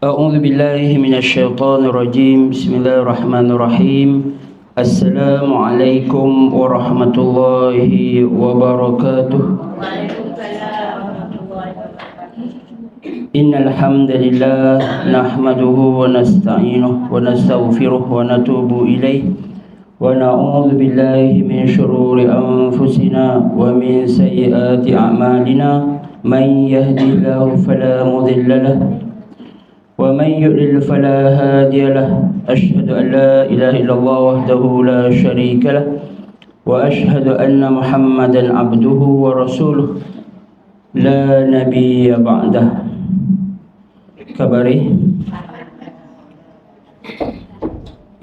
أعوذ بالله من الشيطان الرجيم. بسم الله الرحمن الرحيم. السلام عليكم ورحمة الله وبركاته. إن الحمد لله نحمده ونستعينه ونستغفره ونتوب إليه ونعوذ بالله من شرور أنفسنا ومن سيئات أعمالنا. من يهدي الله فلا مضل له ومن يضلل فلا هادي له. أشهد أن لا إله إلا الله وحده لا شريك له وأشهد أن محمدا عبده ورسوله لا نبي بعده. Kabari.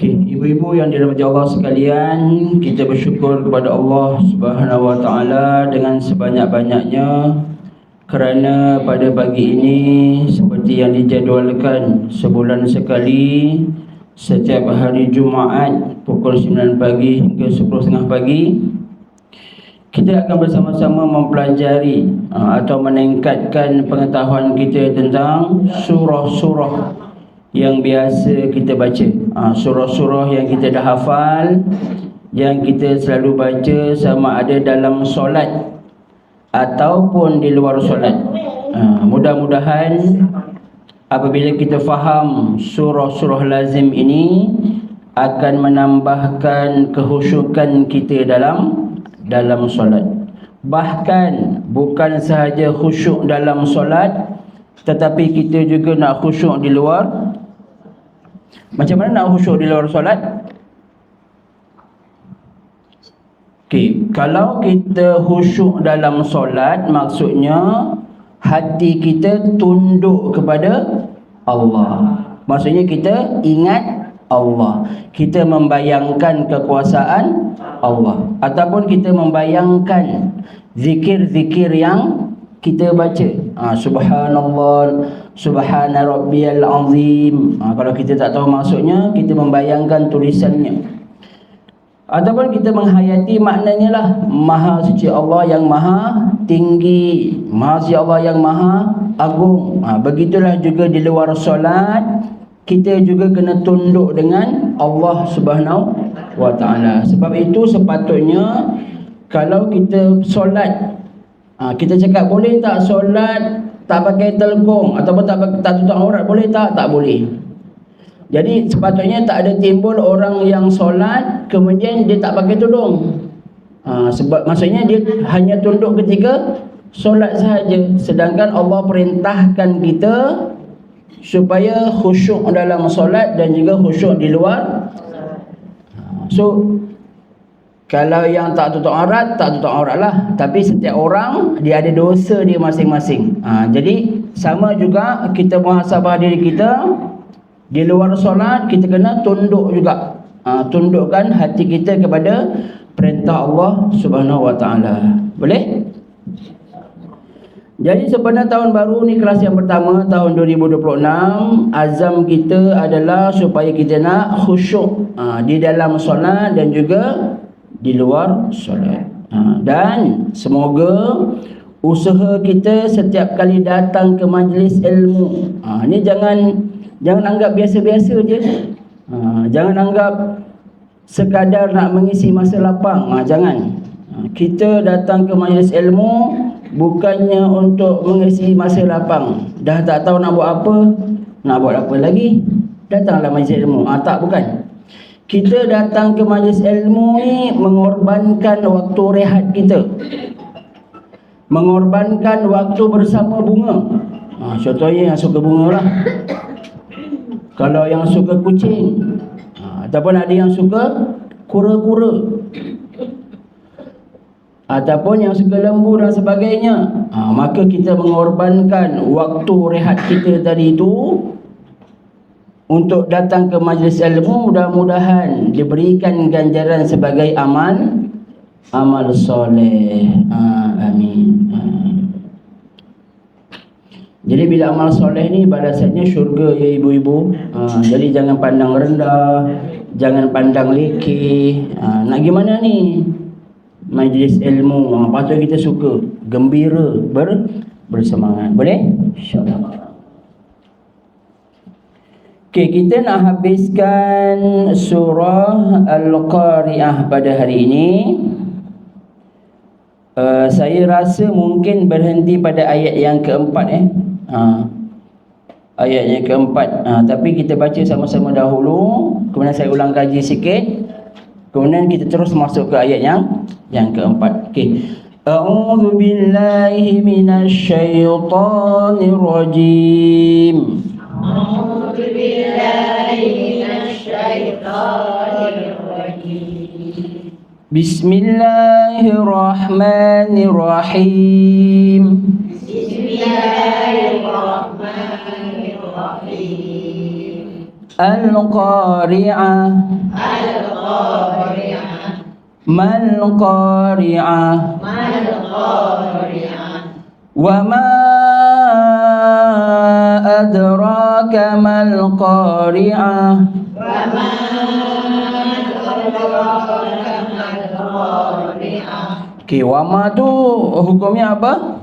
Ibu-ibu yang dirahmati Allah sekalian, kita bersyukur kepada Allah Subhanahu wa taala dengan sebanyak-banyaknya kerana pada pagi ini seperti yang dijadualkan sebulan sekali, setiap hari Jumaat pukul 9 pagi hingga 10.30 pagi, kita akan bersama-sama mempelajari atau meningkatkan pengetahuan kita tentang surah-surah yang biasa kita baca, surah-surah yang kita dah hafal, yang kita selalu baca sama ada dalam solat ataupun di luar solat. Mudah-mudahan apabila kita faham surah-surah lazim ini akan menambahkan kekhusyukan kita dalam solat. Bahkan bukan sahaja khusyuk dalam solat, tetapi kita juga nak khusyuk di luar. Macam mana nak khusyuk di luar solat? Kalau kita khusyuk dalam solat, maksudnya hati kita tunduk kepada Allah. Maksudnya kita ingat Allah, kita membayangkan kekuasaan Allah, ataupun kita membayangkan zikir-zikir yang kita baca. Subhanallah, subhana rabbiyal azim. Kalau kita tak tahu maksudnya, kita membayangkan tulisannya. Ataupun kita menghayati maknanya lah, Maha suci Allah yang maha tinggi, Maha suci Allah yang maha agung. Begitulah juga di luar solat, kita juga kena tunduk dengan Allah Subhanahu wa taala. Sebab itu sepatutnya kalau kita solat, kita cakap boleh tak solat tak pakai telekung ataupun tak tutup aurat, boleh tak? Tak boleh. Jadi sepatutnya tak ada timbul orang yang solat kemudian dia tak pakai tudung. Sebab maksudnya dia hanya tunduk ketika solat sahaja, sedangkan Allah perintahkan kita supaya khusyuk dalam solat dan juga khusyuk di luar. So kalau yang tak tutup aurat, tak tutup aurat lah. Tapi setiap orang dia ada dosa dia masing-masing. Jadi sama juga kita muhasabah diri kita. Di luar solat kita kena tunduk juga, tundukkan hati kita kepada perintah Allah Subhanahu wa taala. Boleh? Jadi sebenarnya tahun baru ni, kelas yang pertama tahun 2026, azam kita adalah supaya kita nak khusyuk di dalam solat dan juga di luar solat. Dan semoga usaha kita setiap kali datang ke majlis ilmu, ni jangan anggap biasa-biasa je. Jangan anggap sekadar nak mengisi masa lapang. Jangan. Kita datang ke majlis ilmu bukannya untuk mengisi masa lapang. Dah tak tahu nak buat apa, nak buat apa lagi, datanglah majlis ilmu. Tak, bukan. Kita datang ke majlis ilmu ni mengorbankan waktu rehat kita, mengorbankan waktu bersama bunga. Contohnya yang suka bunga lah. Kalau yang suka kucing, ataupun ada yang suka kura-kura, ataupun yang suka lembu dan sebagainya, maka kita mengorbankan waktu rehat kita tadi itu untuk datang ke majlis ilmu. Mudah-mudahan diberikan ganjaran sebagai amal soleh. Amin. Jadi bila amal soleh ni balasannya syurga ya ibu-ibu. Jadi jangan pandang rendah, jangan pandang lekeh. Nak gimana ni? Majlis ilmu, patut kita suka, gembira, bersemangat. Boleh? InsyaAllah. Okay, kita nak habiskan surah Al-Qari'ah pada hari ini. Saya rasa mungkin berhenti pada ayat yang keempat ayat yang keempat. Tapi kita baca sama-sama dahulu, kemudian saya ulang kaji sikit, kemudian kita terus masuk ke ayat yang keempat. Okey. A'udzu billahi minasy syaithanir rajim. A'udzu billahi minasy syaithanir rajim. Bismillahirrahmanirrahim. Bismillahirrahmanirrahim. Al-Qari'ah. Al-Qari'ah. Mal-Qari'ah. Mal-Qari'ah. Wa ma adraka mal-Qari'ah. Wa ma okay, wama tu hukumnya apa?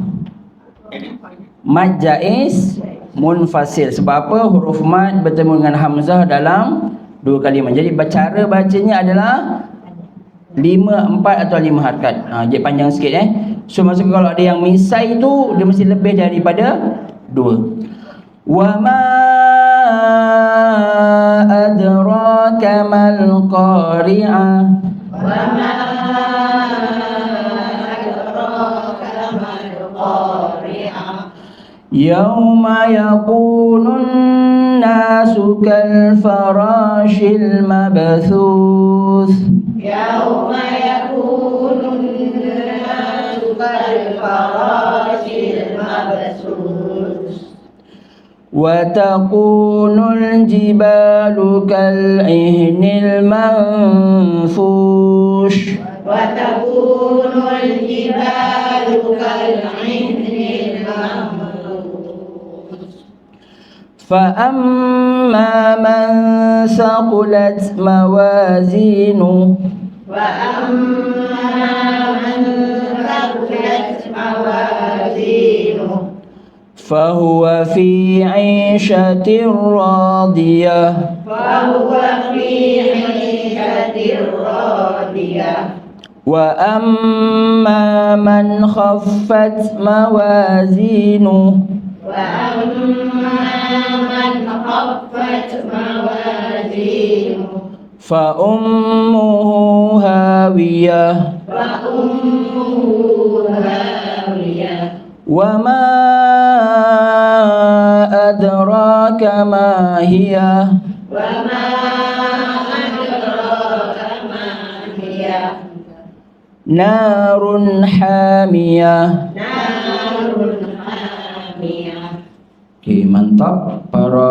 Mad jaiz munfasil. Sebab apa? Huruf mad bertemu dengan hamzah dalam dua kalimah. Jadi cara bacanya adalah 4 atau 5 harakat. Jadi panjang sikit So maksud kalau ada yang misai tu dia mesti lebih daripada 2. Wama adraka mal qari'ah. Wama Yawma yakunun nasu kal farashil mabthuth. Yawma yakunun nasu kal farashil mabthuth. Wa takunul jibalu kal ihnil manfush. Wa takunul jibalu kal ihnil manfush. فأما من ثقلت موازينه فهو في عيشة راضية وأما من خفت موازينه فأمه هاوية وما أدراك ما هي نار حامية. Okay, mantap para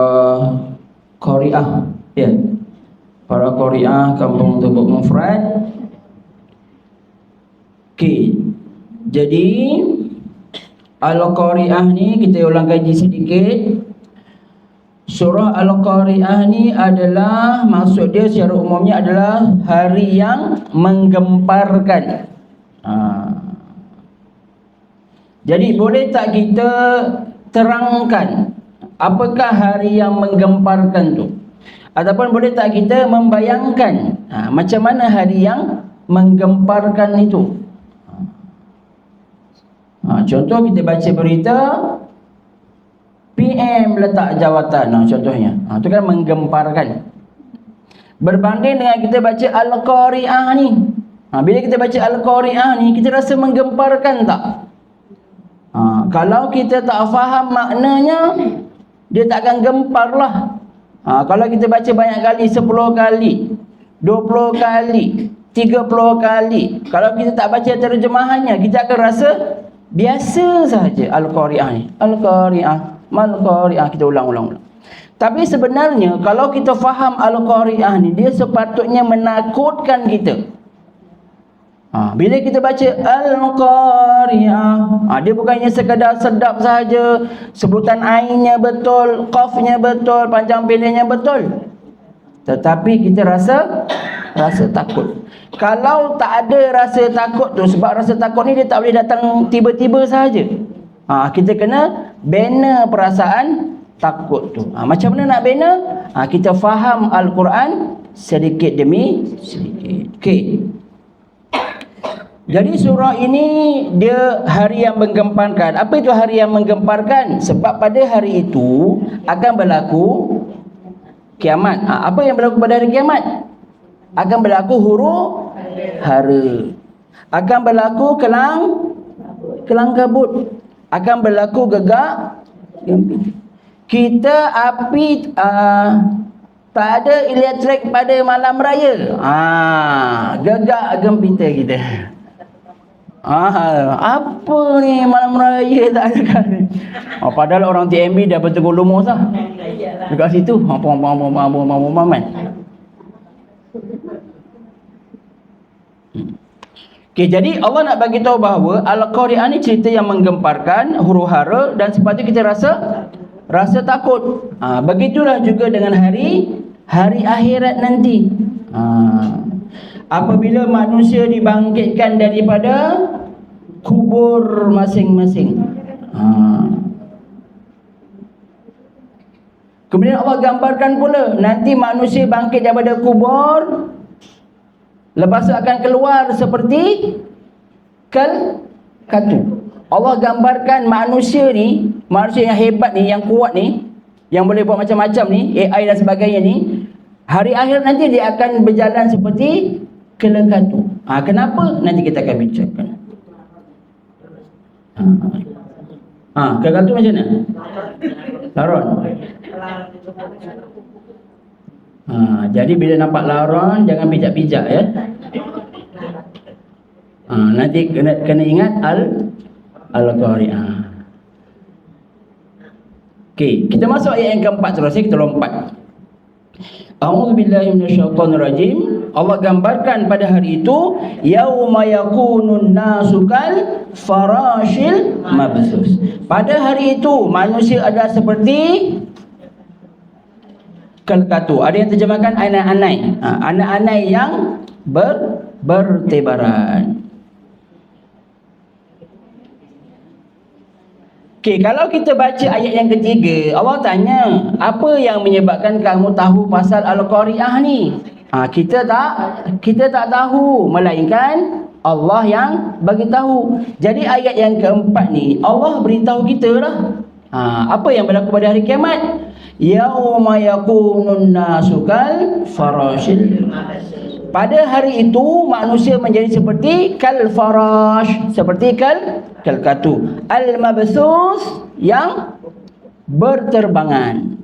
qari'ah para qari'ah kampung Tebuk Mufrad. Okay, jadi Al-Qari'ah ni kita ulang kaji sedikit. Surah Al-Qari'ah ni adalah, maksud dia secara umumnya adalah hari yang menggemparkan. Jadi boleh tak kita terangkan apakah hari yang menggemparkan tu, ataupun boleh tak kita membayangkan macam mana hari yang menggemparkan itu. Contoh kita baca berita PM letak jawatan, contohnya itu kan menggemparkan. Berbanding dengan kita baca Al-Qari'ah ni, bila kita baca Al-Qari'ah ni kita rasa menggemparkan tak? Kalau kita tak faham maknanya, dia tak akan gempar lah. Kalau kita baca banyak kali, 10 kali, 20 kali, 30 kali, kalau kita tak baca terjemahannya, kita akan rasa biasa saja Al-Qari'ah ni. Al-Qari'ah, Mal-Qari'ah, kita ulang-ulang. Tapi sebenarnya kalau kita faham Al-Qari'ah ni, dia sepatutnya menakutkan kita. Bila kita baca Al-Qari'ah, dia bukannya sekadar sedap saja, sebutan ainnya betul, qafnya betul, panjang pendeknya betul, tetapi kita rasa takut. Kalau tak ada rasa takut tu, sebab rasa takut ni dia tak boleh datang tiba-tiba saja. Kita kena bina perasaan takut tu. Macam mana nak bina? Kita faham Al-Quran sedikit demi sedikit. Okey. Jadi surah ini dia hari yang menggemparkan. Apa itu hari yang menggemparkan? Sebab pada hari itu akan berlaku kiamat. Apa yang berlaku pada hari kiamat? Akan berlaku huru hara. Akan berlaku kelang kabut. Akan berlaku gegak gempita. Kita api tak ada elektrik pada malam raya. Gegak gempita kita. Apa ni malam raya tak ada kan? Padahal orang TMB dah bertegur lumus lah dekat situ. Okay, jadi Allah nak bagi tahu bahawa Al-Qari'ah ni cerita yang menggemparkan, huru hara, dan sepatutnya kita rasa takut. Begitulah juga dengan hari akhirat nanti. Apabila manusia dibangkitkan daripada kubur masing-masing. Kemudian Allah gambarkan pula nanti manusia bangkit daripada kubur, lepas tu akan keluar seperti katu. Allah gambarkan manusia ni, manusia yang hebat ni, yang kuat ni, yang boleh buat macam-macam ni, AI dan sebagainya ni, hari akhir nanti dia akan berjalan seperti kelekatu. Kenapa? Nanti kita akan bicarakan. Kelekatu macam mana? Laron. Jadi bila nampak laron, jangan pijak-pijak ya. Nanti kena ingat Al-Qari'ah. Okey, kita masuk ayat yang keempat terus, kita lompat. A'udzubillahi minasyaitonirrajim. Allah gambarkan pada hari itu, yauma yakunun nasu kal farashil mabthus. Pada hari itu manusia ada seperti kelekatu. Ada yang terjemahkan anai-anai. Anai-anai yang bertebaran. Okey, kalau kita baca ayat yang ketiga, Allah tanya, apa yang menyebabkan kamu tahu pasal Al-Qari'ah ni? Kita tak tahu, melainkan Allah yang bagi tahu. Jadi ayat yang keempat ni Allah beritahu kita lah apa yang berlaku pada hari kiamat. Yauma yakunun nasu kal farashil. Pada hari itu manusia menjadi seperti kal farash, seperti katu. Al mabsus, yang berterbangan.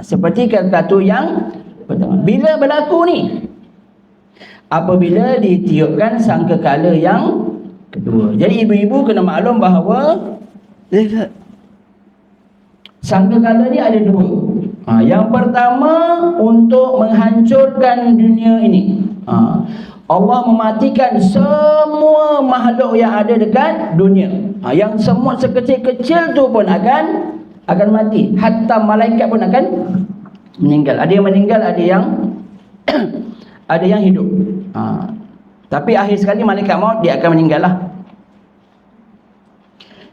Seperti katu yang berterbangan. Bila berlaku ni? Apabila ditiupkan sangkakala yang kedua. Jadi ibu-ibu kena maklum bahawa sangkakala ni ada dua. Yang pertama untuk menghancurkan dunia ini. Allah mematikan semua makhluk yang ada dekat dunia. Yang semut sekecil-kecil tu pun akan mati. Hatta malaikat pun akan meninggal. Ada yang meninggal, ada yang ada yang hidup. Tapi akhir sekali malaikat maut dia akan meninggal lah.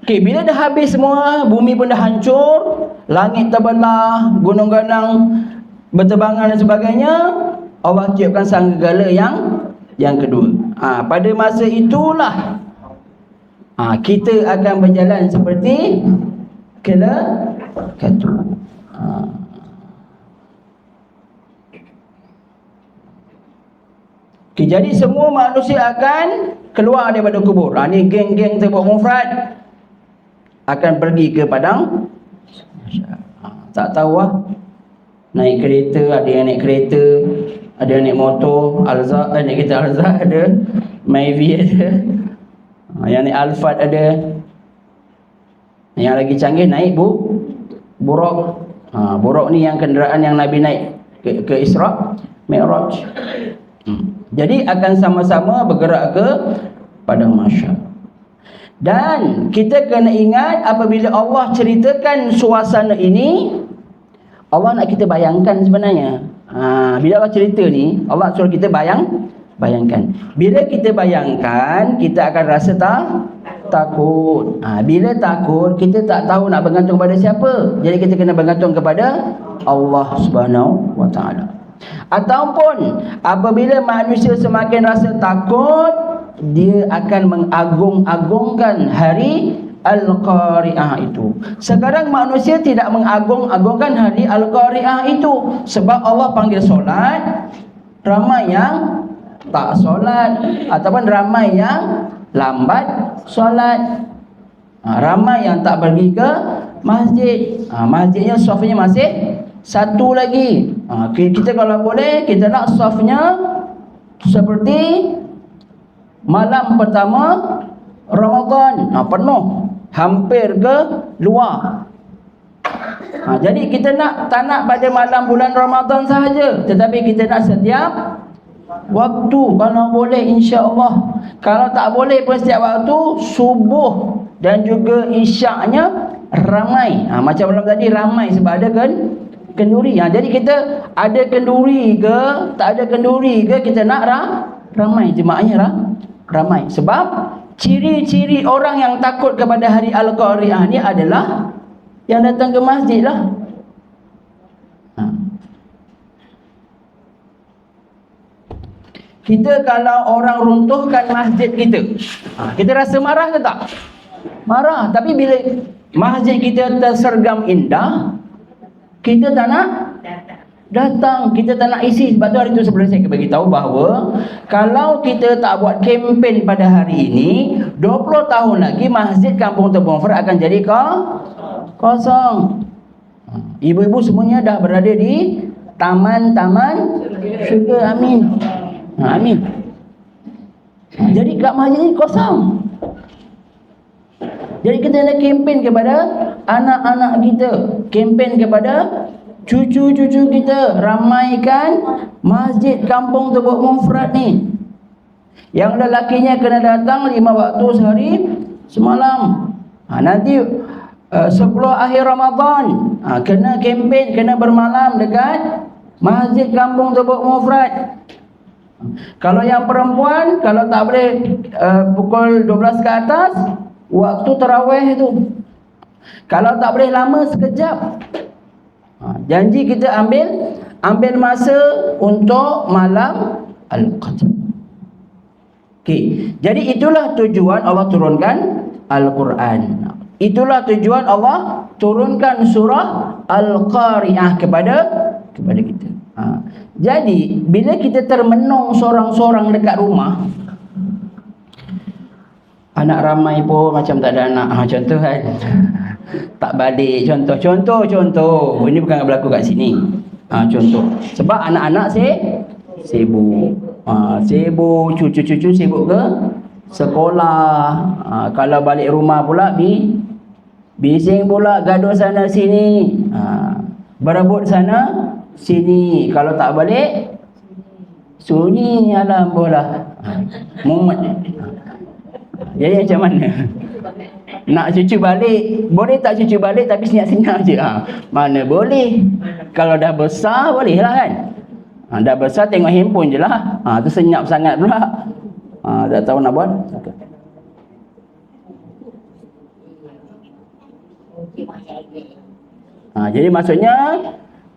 Okey, bila dah habis semua, bumi pun dah hancur, langit terbelah, gunung-gunung berterbangan dan sebagainya, Allah tiupkan sangkakala yang kedua. Pada masa itulah kita akan berjalan seperti kelekatu. Okay, jadi semua manusia akan keluar daripada kubur. Ni geng-geng terbuk mufrad akan pergi ke padang. Tak tahu lah. Naik kereta, ada yang naik kereta, ada yang naik motor, Alza, naik kereta Alza ada, Myvi ada, yang naik Alphard ada, yang lagi canggih naik Buraq. Buraq ni yang kenderaan yang Nabi naik ke Isra Mi'raj. Jadi akan sama-sama bergerak ke padang mahsyar. Dan kita kena ingat apabila Allah ceritakan suasana ini, Allah nak kita bayangkan sebenarnya. Bila Allah cerita ni, Allah suruh kita bayangkan. Bila kita bayangkan, kita akan rasa takut. Bila takut, kita tak tahu nak bergantung pada siapa. Jadi kita kena bergantung kepada Allah Subhanahu wa taala. Ataupun apabila manusia semakin rasa takut, dia akan mengagung-agungkan hari Al-Qari'ah itu. Sekarang manusia tidak mengagung-agungkan hari Al-Qari'ah itu. Sebab Allah panggil solat, ramai yang tak solat, ataupun ramai yang lambat solat, ramai yang tak pergi ke masjid. Masjidnya safnya masih satu lagi. Kita kalau boleh, kita nak safnya seperti malam pertama Ramadan, penuh hampir ke luar. Jadi kita tak nak pada malam bulan Ramadan sahaja, tetapi kita nak setiap waktu kalau boleh, insya-Allah. Kalau tak boleh pun setiap waktu, subuh dan juga isyaknya ramai. Macam malam tadi ramai sebab ada kenduri. Jadi kita ada kenduri ke tak ada kenduri ke, kita nak ramai, jemaahnya ramai. Sebab ciri-ciri orang yang takut kepada hari Al-Qari'ah ni adalah yang datang ke masjid lah. Kita kalau orang runtuhkan masjid kita, kita rasa marah ke tak? Marah. Tapi bila masjid kita tersergam indah, kita tak nak datang, kita tak nak isi. Sebab tu hari tu sebelum saya bagi tahu bahawa kalau kita tak buat kempen pada hari ini, 20 tahun lagi masjid Kampung Tebong Fer akan jadi kosong. Ibu-ibu semuanya dah berada di taman-taman syurga. Amin. Amin. Jadi kat masjid ni kosong. Jadi kita nak kempen kepada anak-anak kita, kempen kepada cucu-cucu kita, ramaikan masjid Kampung Tebuk Mufrad ni. Yang lelakinya kena datang 5 waktu sehari semalam. Nanti 10 akhir Ramadan, kena kempen, kena bermalam dekat masjid Kampung Tebuk Mufrad. Kalau yang perempuan, kalau tak boleh pukul 12 ke atas, waktu tarawih itu. Kalau tak boleh lama, sekejap. Janji kita ambil masa untuk malam Al-Qadr. Okey. Jadi itulah tujuan Allah turunkan Al-Quran. Itulah tujuan Allah turunkan surah Al-Qari'ah kepada kita. Jadi bila kita termenung sorang-sorang dekat rumah, anak ramai pun macam tak ada anak. Contoh kan, tak balik. Contoh. Ini bukan berlaku kat sini. Contoh. Sebab anak-anak sibuk. Sibuk, cucu-cucu sibuk ke sekolah. Kalau balik rumah pula bising pula, gaduh sana sini, berebut sana sini. Kalau tak balik, sunyi, alhamdulillah. Mumet. Jadi macam mana? Nak cucu balik, boleh tak cucu balik tapi senyap-senyap je? Mana boleh. Kalau dah besar boleh lah kan. Dah besar tengok handphone je lah. Tu senyap sangat pula. Tak tahu nak buat. Jadi maksudnya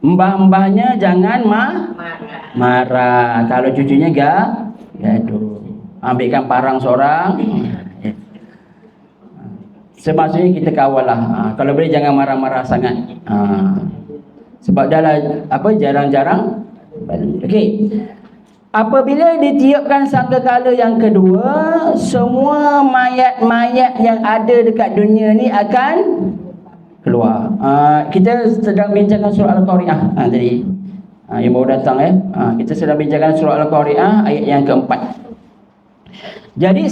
mbah-mbahnya jangan marah. Kalau cucunya gaduh. Ambilkan parang seorang. Semaksudnya kita kawal lah. Kalau boleh jangan marah-marah sangat. Sebab dah lah jarang-jarang. Okey. Apabila ditiupkan sangkakala yang kedua, semua mayat-mayat yang ada dekat dunia ni akan keluar. Kita sedang bincangkan surah Al-Qari'ah tadi. Yang baru datang kita sedang bincangkan surah Al-Qari'ah ayat yang keempat. Jadi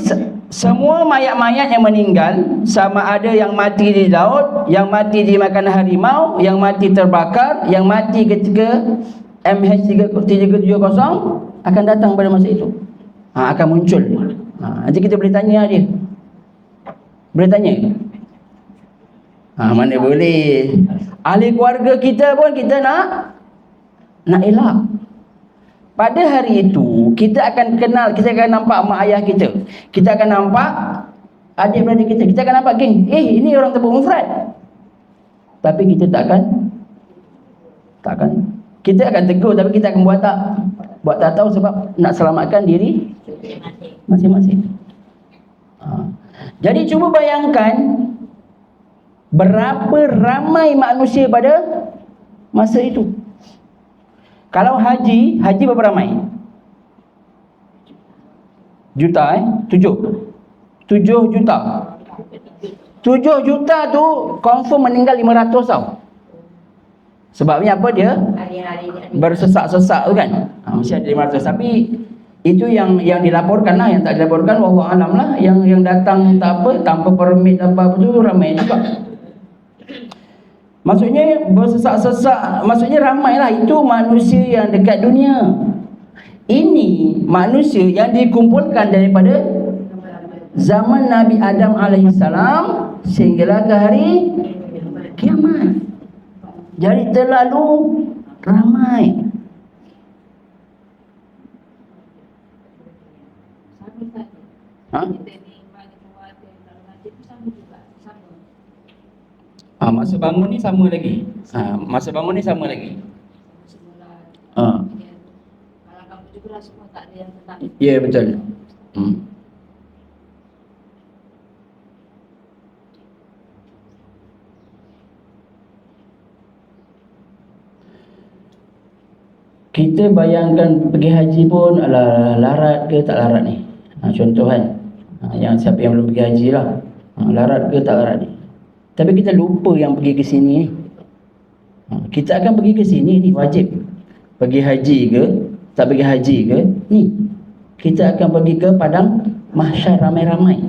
semua mayat-mayat yang meninggal, sama ada yang mati di laut, yang mati dimakan harimau, yang mati terbakar, yang mati ketika MH370 akan datang pada masa itu. Akan muncul. Nanti kita boleh tanya dia. Boleh tanya? Mana boleh. Ahli keluarga kita pun kita nak elak. Pada hari itu kita akan kenal, kita akan nampak mak ayah kita. Kita akan nampak adik-beradik kita, kita akan nampak geng, ini orang tebuk mufrad. Tapi kita takkan kita akan tegur, tapi kita akan buat tak tahu, sebab nak selamatkan diri masing-masing. Jadi cuba bayangkan berapa ramai manusia pada masa itu. Kalau haji berapa ramai? Juta 7 juta. 7 juta tu confirm meninggal 500 tau. Sebabnya apa? Dia bersesak-sesak tu kan. Mesti ada 500. Tapi itu yang dilaporkan lah. Yang tak dilaporkan wallahu alam lah. Yang datang tak apa, tanpa permit apa tu ramai juga. Maksudnya bersesak-sesak, maksudnya ramai lah. Itu manusia yang dekat dunia. Ini manusia yang dikumpulkan daripada zaman Nabi Adam alaihissalam sehinggalah ke hari kiamat. Jadi terlalu ramai. Masa bangun ni sama lagi. Masa bangun ni sama lagi. Kalau kamu juga semua tak ada yang tetap. Ya, betul. Kita bayangkan pergi haji pun larat ke tak larat ni. Contoh kan, yang siapa yang belum pergi haji lah, larat ke tak larat ni. Tapi kita lupa yang pergi ke sini ni. Kita akan pergi ke sini ni, wajib. Pergi haji ke, tak pergi haji ke, ni kita akan pergi ke padang mahsyar ramai-ramai.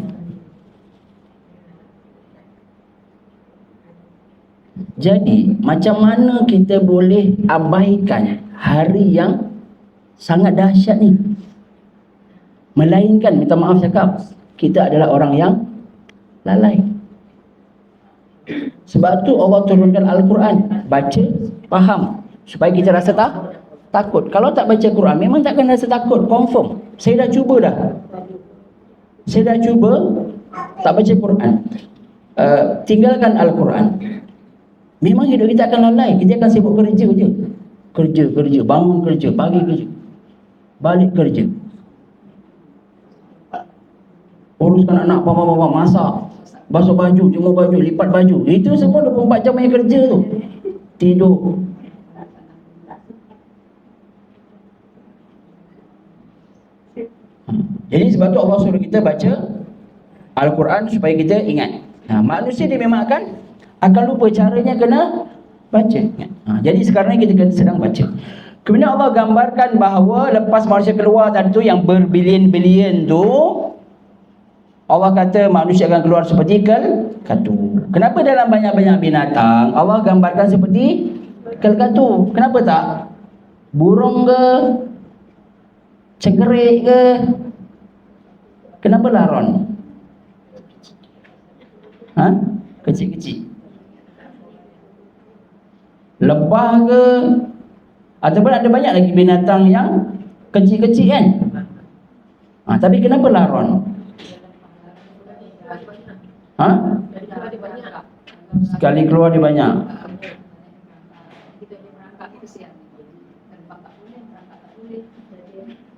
Jadi macam mana kita boleh abaikan hari yang sangat dahsyat ni? Melainkan, minta maaf cakap, kita adalah orang yang lalai. Sebab tu Allah turunkan Al-Quran, baca, faham, supaya kita rasa takut. Kalau tak baca Quran, memang takkan rasa takut, confirm. Saya dah cuba dah. Saya dah cuba tak baca Quran, tinggalkan Al-Quran. Memang hidup kita akan lalai. Kita akan sibuk kerja je. Kerja, bangun kerja, pagi kerja, balik kerja, uruskan anak, apa-apa, masak, basuh baju, jemur baju, lipat baju. Itu semua 24 jam yang kerja tu. Tidur. Jadi sebab tu Allah suruh kita baca Al-Quran supaya kita ingat. Manusia dia memang akan lupa, caranya kena baca. Jadi sekarang ni kita sedang baca. Kemudian Allah gambarkan bahawa lepas manusia keluar tadi tu yang berbilion-bilion tu, Allah kata manusia akan keluar seperti kelkatu. Kenapa dalam banyak-banyak binatang Allah gambarkan seperti kelkatu? Kenapa tak burung ke, cengkerik ke? Kenapa laron? Kecil-kecil. Lebah ke? Ataupun ada banyak lagi binatang yang kecil-kecil kan? Tapi kenapa laron? Sekali keluar dia banyak.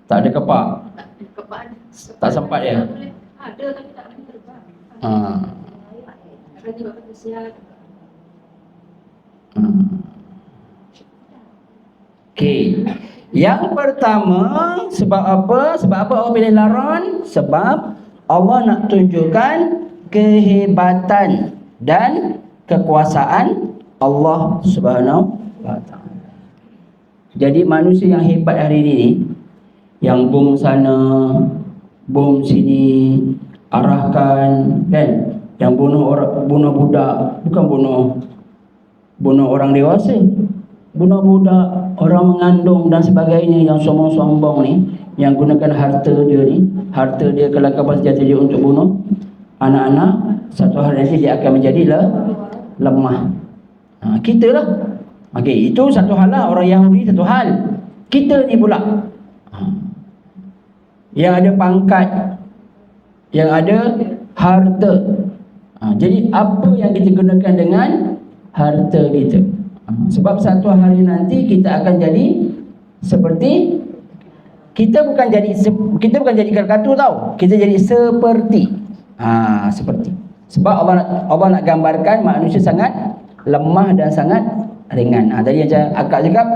Tak ada kepak. Tak sempat dia. Ada tapi tak boleh terbang. Okey. Yang pertama, sebab apa? Sebab apa Allah pilih laron? Sebab Allah nak tunjukkan kehebatan dan kekuasaan Allah Subhanahu wa taala. Jadi manusia yang hebat hari ini, yang bom sana, bom sini, arahkan kan, yang bunuh budak, bukan bunuh orang dewasa, bunuh budak, orang mengandung dan sebagainya, yang sombong-sombong ni, yang gunakan harta dia kelakapan senjata dia untuk bunuh anak-anak, satu hari nanti dia akan menjadi lemah. Kita lah. Okey, itu satu hal lah, orang Yahudi satu hal. Kita ni pula yang ada pangkat, yang ada harta. Jadi apa yang kita gunakan dengan harta kita. Sebab satu hari nanti kita akan jadi seperti, kita bukan jadi kalkatu tau. Kita jadi seperti. Seperti. Sebab Allah nak gambarkan manusia sangat lemah dan sangat ringan. Tadi macam akak cakap,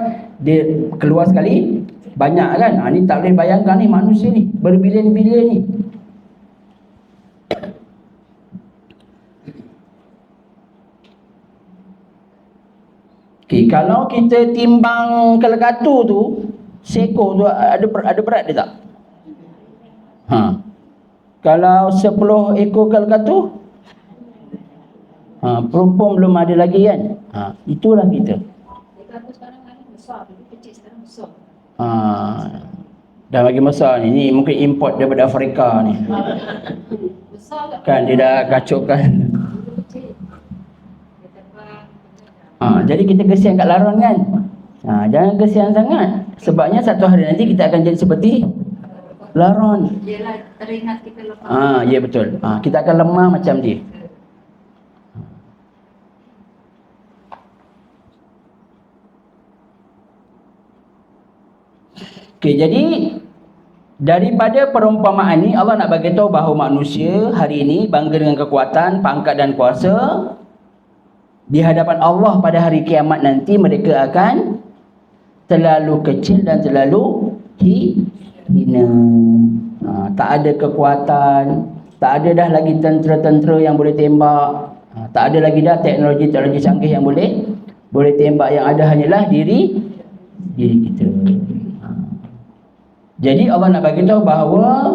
dia keluar sekali banyak kan. Ni tak boleh bayangkan ni manusia ni berbilion-bilion ni. Kalau kita timbang kalkatu tu, seekor tu ada berat dia tak? Kalau 10 ekor kalkatu, perempuan belum ada lagi kan. Itulah kita. Kalkatu sekarang kan besar, dulu kecil, sekarang besar. Dah makin besar ni. Ni mungkin import daripada Afrika ni. Besar Kan dia dah kacaukan. dulu kecil. Dia terbang. Jadi kita kesian kat laron kan. Jangan kesian sangat. Sebabnya satu hari nanti kita akan jadi seperti laron. Yelah, teringat kita lepas. Ya betul. Kita akan lemah macam dia. Jadi daripada perumpamaan ni Allah nak bagi tahu bahawa manusia hari ini bangga dengan kekuatan, pangkat dan kuasa. Di hadapan Allah pada hari kiamat nanti mereka akan terlalu kecil dan terlalu hina. Tak ada kekuatan, tak ada dah lagi tentera-tentera yang boleh tembak, tak ada lagi dah teknologi-teknologi canggih yang boleh tembak. Yang ada hanyalah diri kita. Jadi Allah nak bagi tahu bahawa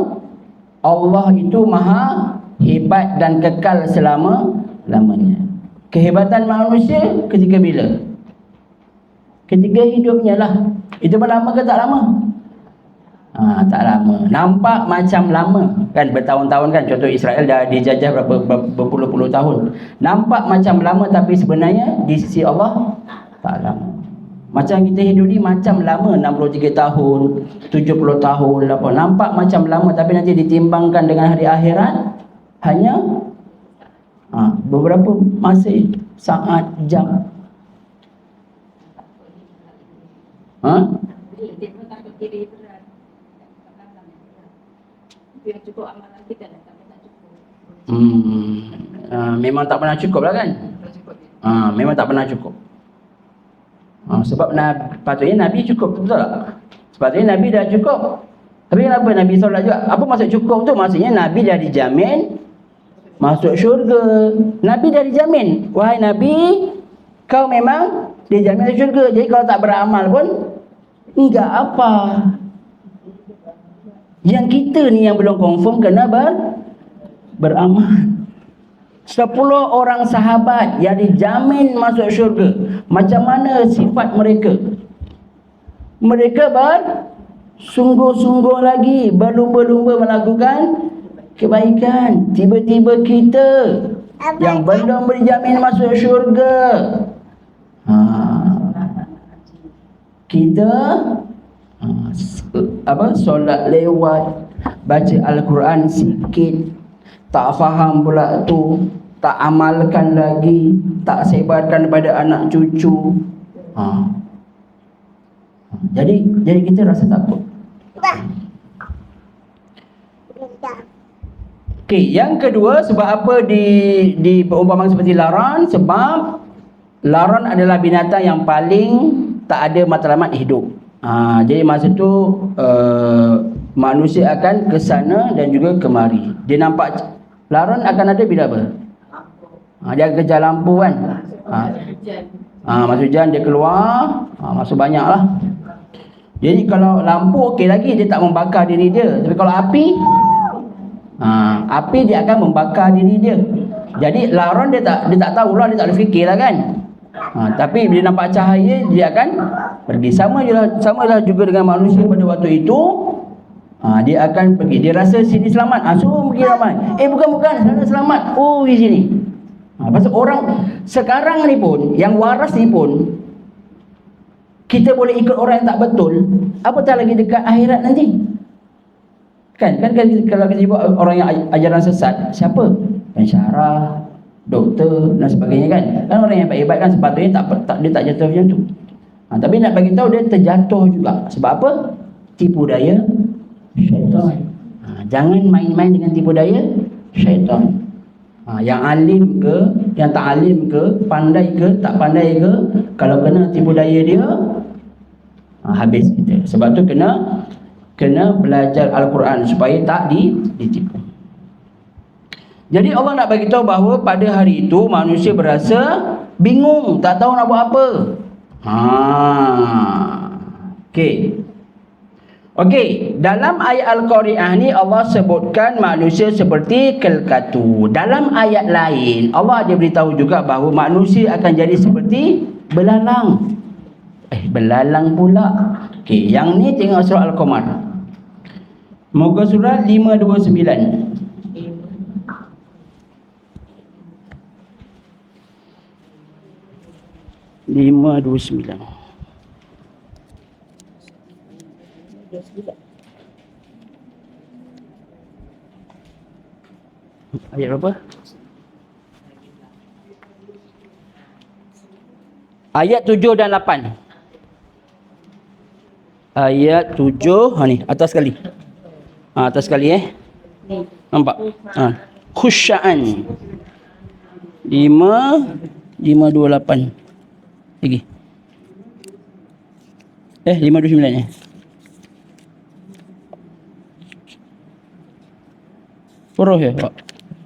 Allah itu maha hebat dan kekal selama-lamanya. Kehebatan manusia ketika bila? Ketika hidupnya lah. Itu pun lama ke tak lama? Tak lama. Nampak macam lama kan, bertahun-tahun kan. Contoh Israel dah dijajah berpuluh-puluh tahun. Nampak macam lama, tapi sebenarnya di sisi Allah tak lama. Macam kita hidup ni macam lama, 63 tahun, 70 tahun, apa. Nampak macam lama, tapi nanti ditimbangkan dengan hari akhirat hanya beberapa masa, saat, jam. Dia pun takut diri berat. Yang cukup amalan kita dah tak cukup. Memang tak pernah cukup lah kan. Memang tak pernah cukup. Sebab patutnya Nabi cukup, betul tak? Sepatutnya Nabi dah cukup. Tapi kenapa Nabi solat juga? Apa maksud cukup tu? Maksudnya Nabi dah dijamin masuk syurga. Nabi dah dijamin, wahai Nabi, kau memang dijamin masuk syurga. Jadi kalau tak beramal pun enggak apa. Yang kita ni yang belum confirm kena beramal. 10 orang sahabat yang dijamin masuk syurga. Macam mana sifat mereka? Mereka bersungguh-sungguh lagi, berlumba-lumba melakukan kebaikan. Tiba-tiba kita yang belum dijamin masuk syurga, kita solat lewat, baca Al-Quran sikit, tak faham pula tu, tak amalkan lagi, tak sebarkan kepada anak cucu. Jadi kita rasa takut. Okey, yang kedua, sebab apa di perumpamaan seperti laron? Sebab laron adalah binatang yang paling tak ada matlamat hidup. Jadi masa tu manusia akan ke sana dan juga kemari. Dia nampak laron akan ada bila apa? Dia akan kejar lampu kan. Masa hujan dia keluar, masa banyak lah. Jadi kalau lampu okey lagi, dia tak membakar diri dia. Tapi kalau api, api dia akan membakar diri dia. Jadi laron dia tak tahulah, dia tak boleh fikirlah kan. Tapi bila nampak cahaya, dia akan pergi. Sama lah juga dengan manusia pada waktu itu. Dia akan pergi. Dia rasa sini selamat, suruh pergi ramai. Bukan, sana selamat. Di sini. Pasal orang sekarang ni pun, yang waras ni pun, kita boleh ikut orang yang tak betul, apatah lagi dekat akhirat nanti. Kan kalau kita sebut orang yang ajaran sesat, siapa? Pensyarah, doktor dan sebagainya kan. Kan orang yang baik-baik kan sepatutnya dia tak jatuh macam tu. Tapi nak bagi tahu dia terjatuh juga. Sebab apa? Tipu daya syaitan. Jangan main-main dengan tipu daya syaitan. Yang alim ke, yang tak alim ke, pandai ke, tak pandai ke, kalau kena tipu daya dia, habis kita. Sebab tu kena belajar Al-Quran supaya tak ditipu. Jadi Allah nak bagi tahu bahawa pada hari itu manusia berasa bingung, tak tahu nak buat apa. Okey, dalam ayat Al-Qari'ah ni Allah sebutkan manusia seperti kelkatu. Dalam ayat lain Allah ada beritahu juga bahawa manusia akan jadi seperti belalang. Belalang pula. Okey, yang ni tengok surah Al-Qamar. Muka surat 529. Ayat berapa? Ayat 7 dan 8. Ayat 7, ni atas sekali. Atas sekali nampak? Khusya'an. 528. Lagi. 529 Huruf ya, Pak.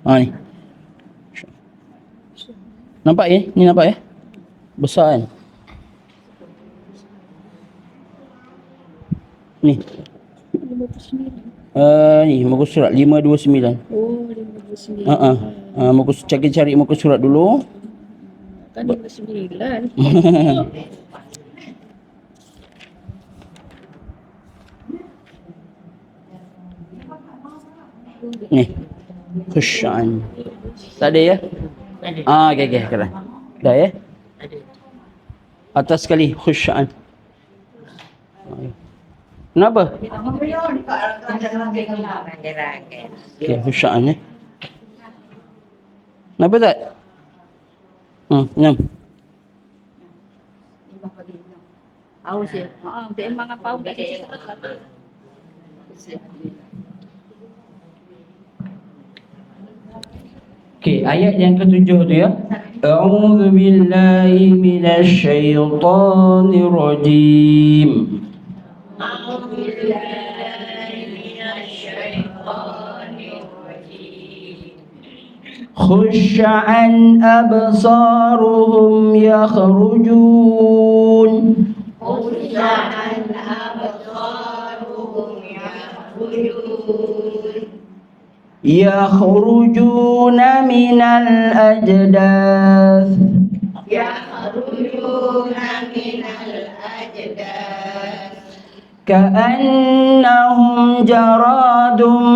Ni. Nampak ni nampak besar kan? Ni. Ni muka surat 529. Oh, 529. Muka cari muka surat dulu. Kan 59. Ni. Khusya'an. Tak ada ya? Okey, keren. Dah ya? Atas sekali khusya'an. Kenapa? Okey, khusya'an Kenapa tak? Nyam. Aus ya. Memang apa au Okey, ayat yang ke-7 tu ya. A'udzu billahi minasy syaithanir rajim. Khusya'an absaruhum yakhrujun. Khusya'an absaruhum yakhrujun. Yakhrujuna minal ajdath. Yakhrujuna minal ajdath. Ka'annahum jaradun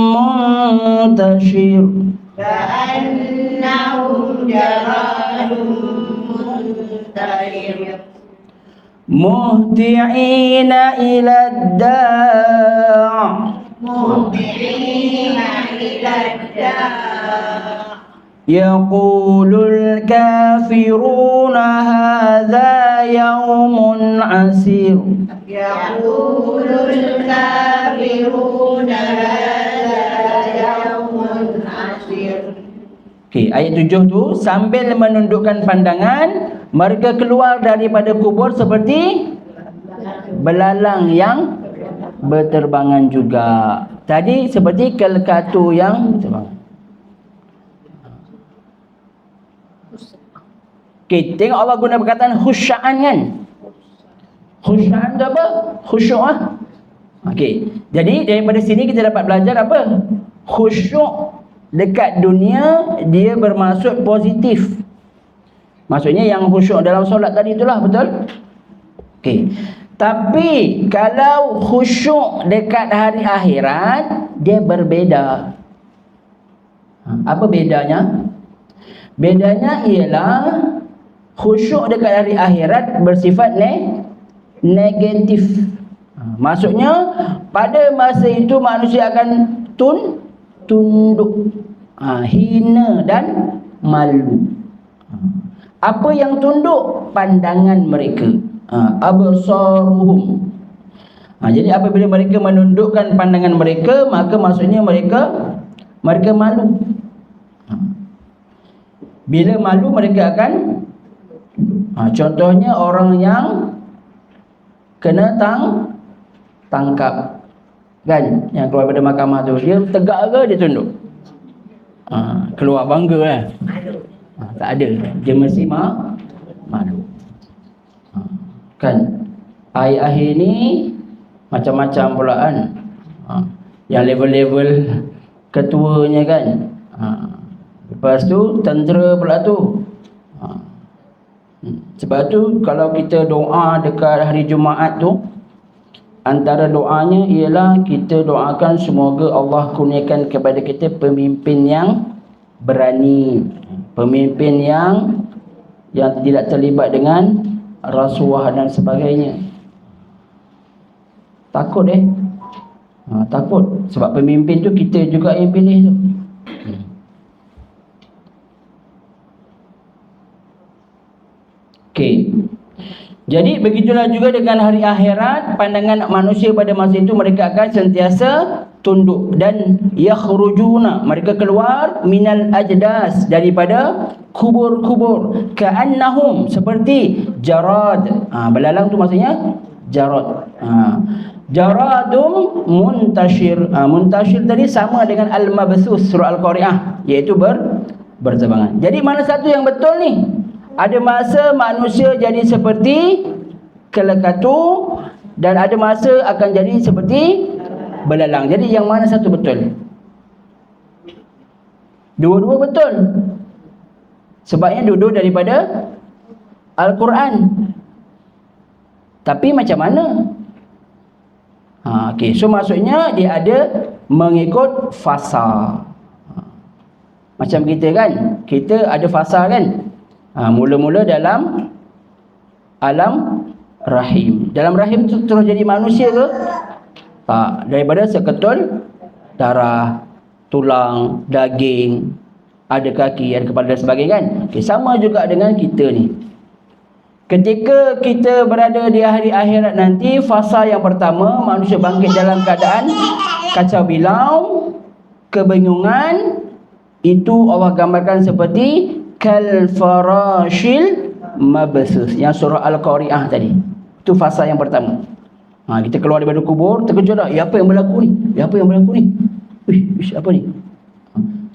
muntashir. Ka'annahum jaradun muntashir. Muhti'ina ila ad-da' Muhti'ina ila ad-da' Yaqulul kafiruna hadha yawmun asir. Yaqulul kafiruna hadha yawmun asir. Okey, ayat 7 tu sambil menundukkan pandangan, mereka keluar daripada kubur seperti belalang yang berterbangan juga. Tadi seperti kelkatu yang terbang. Okey, tengok Allah guna perkataan khusya'an kan? Khusya'an tu apa? Khusyuk Okey, jadi daripada sini kita dapat belajar apa? Khusyuk dekat dunia dia bermaksud positif. Maksudnya yang khusyuk dalam solat tadi itulah, betul? Okey. Tapi kalau khusyuk dekat hari akhirat dia berbeza. Apa bedanya? Bedanya ialah khusyuk dekat hari akhirat bersifat negatif. Maksudnya pada masa itu manusia akan tunduk, hina dan malu. Apa yang tunduk? Pandangan mereka. Absaruhum. Jadi apabila mereka menundukkan pandangan mereka, maka maksudnya mereka malu. Bila malu mereka akan contohnya orang yang kena tangkap, kan, yang keluar pada mahkamah tu, dia tegak ke dia tunduk? Keluar bangga tak ada, dia mesti malu. Kan akhir-akhir ni macam-macam pula kan. Yang level-level ketuanya kan. Lepas tu tentera pula tu. Sebab tu kalau kita doa dekat hari Jumaat tu, antara doanya ialah kita doakan semoga Allah kurniakan kepada kita pemimpin yang berani, pemimpin yang tidak terlibat dengan rasuah dan sebagainya. Takut takut sebab pemimpin tu kita juga yang pilih tu. Okey. Jadi begitulah juga dengan hari akhirat, pandangan manusia pada masa itu mereka akan sentiasa tunduk dan yakhrujuna, mereka keluar minal ajdas, daripada kubur-kubur, ka'annahum, seperti jarad. Belalang tu maksudnya jarad. Jaradum muntashir. Muntashir tadi sama dengan al-mabthus surah al-Qari'ah, iaitu berterbangan. Jadi mana satu yang betul ni? Ada masa manusia jadi seperti kelekatu dan ada masa akan jadi seperti belalang. Jadi yang mana satu betul? Dua-dua betul. Sebabnya dua-dua daripada Al-Quran. Tapi macam mana? Okey, so maksudnya dia ada mengikut fasa. Macam kita kan, kita ada fasa kan. Mula-mula dalam alam rahim. Dalam rahim tu terus jadi manusia ke? Tak. Daripada seketul darah, tulang, daging, ada kaki, ada kepala dan sebagainya kan. Okay, sama juga dengan kita ni. Ketika kita berada di hari akhirat nanti, fasa yang pertama manusia bangkit dalam keadaan kacau bilau, kebingungan. Itu Allah gambarkan seperti kal farashil mabthus, yang surah al-Qari'ah tadi. Itu fasa yang pertama. Kita keluar daripada kubur, terkejut tak? Apa yang berlaku ni? Apa yang berlaku ni? Apa ni?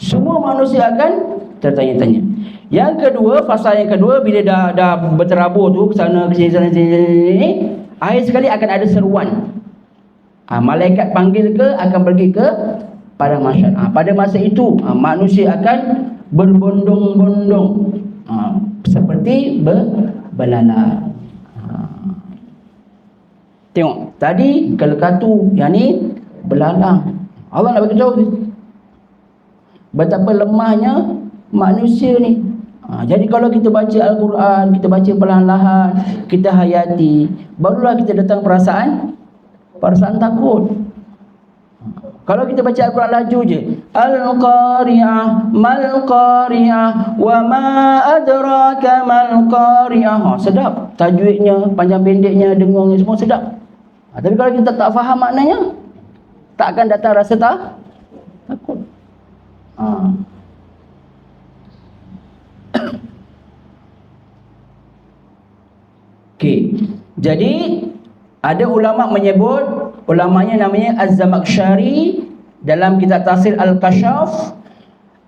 Semua manusia akan tertanya-tanya. Yang kedua, fasa yang kedua, bila dah berterabur tu ke sana ke sini, akhir sekali akan ada seruan. Malaikat panggil ke, akan pergi ke padang mahsyar. Pada masa itu manusia akan berbondong-bondong, seperti belalang. Tengok, tadi kelekatu, yang ni belalang. Allah nak beritahu betapa lemahnya manusia ni. Jadi kalau kita baca Al-Quran, kita baca perlahan-lahan, kita hayati, barulah kita datang perasaan takut. Kalau kita baca Al-Quran laju je, Al-Qari'ah, Mal-Qari'ah, Wa ma adraka Mal-Qari'ah. Sedap. Tajwidnya, panjang pendeknya, dengungnya, semua sedap. Tapi kalau kita tak faham maknanya, tak akan datang rasa takut. Okey. Jadi ada ulama menyebut, ulamanya namanya Az-Zamakhsyari, dalam kitab tafsir Al-Kashaf,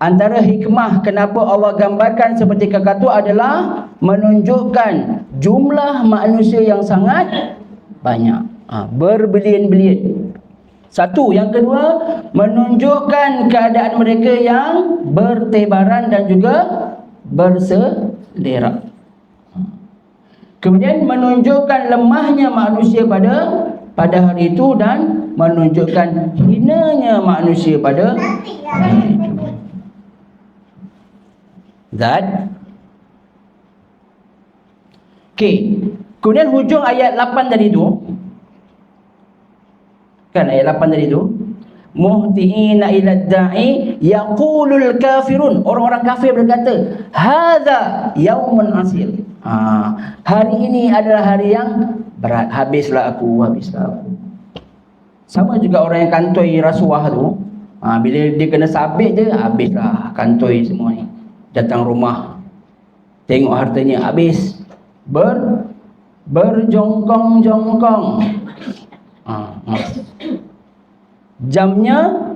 antara hikmah kenapa Allah gambarkan seperti kakatu adalah menunjukkan jumlah manusia yang sangat banyak, berbilion-bilion. Satu. Yang kedua, menunjukkan keadaan mereka yang bertebaran dan juga berselerak. Kemudian menunjukkan lemahnya manusia pada hari itu dan menunjukkan hinanya manusia pada hari itu. Zat. Okey. Kemudian hujung ayat 8 tadi tu, Kan ayat 8 tadi tu. Muhtiina ila da'i yaqulul kafirun, orang-orang kafir berkata hadza yaumun asir. Hari ini adalah hari yang berat, habislah aku. Sama juga orang yang kantoi rasuah tu, bila dia kena sabit je, habislah kantoi semua ni. Datang rumah, tengok hartanya habis, berjongkong-jongkong. Jamnya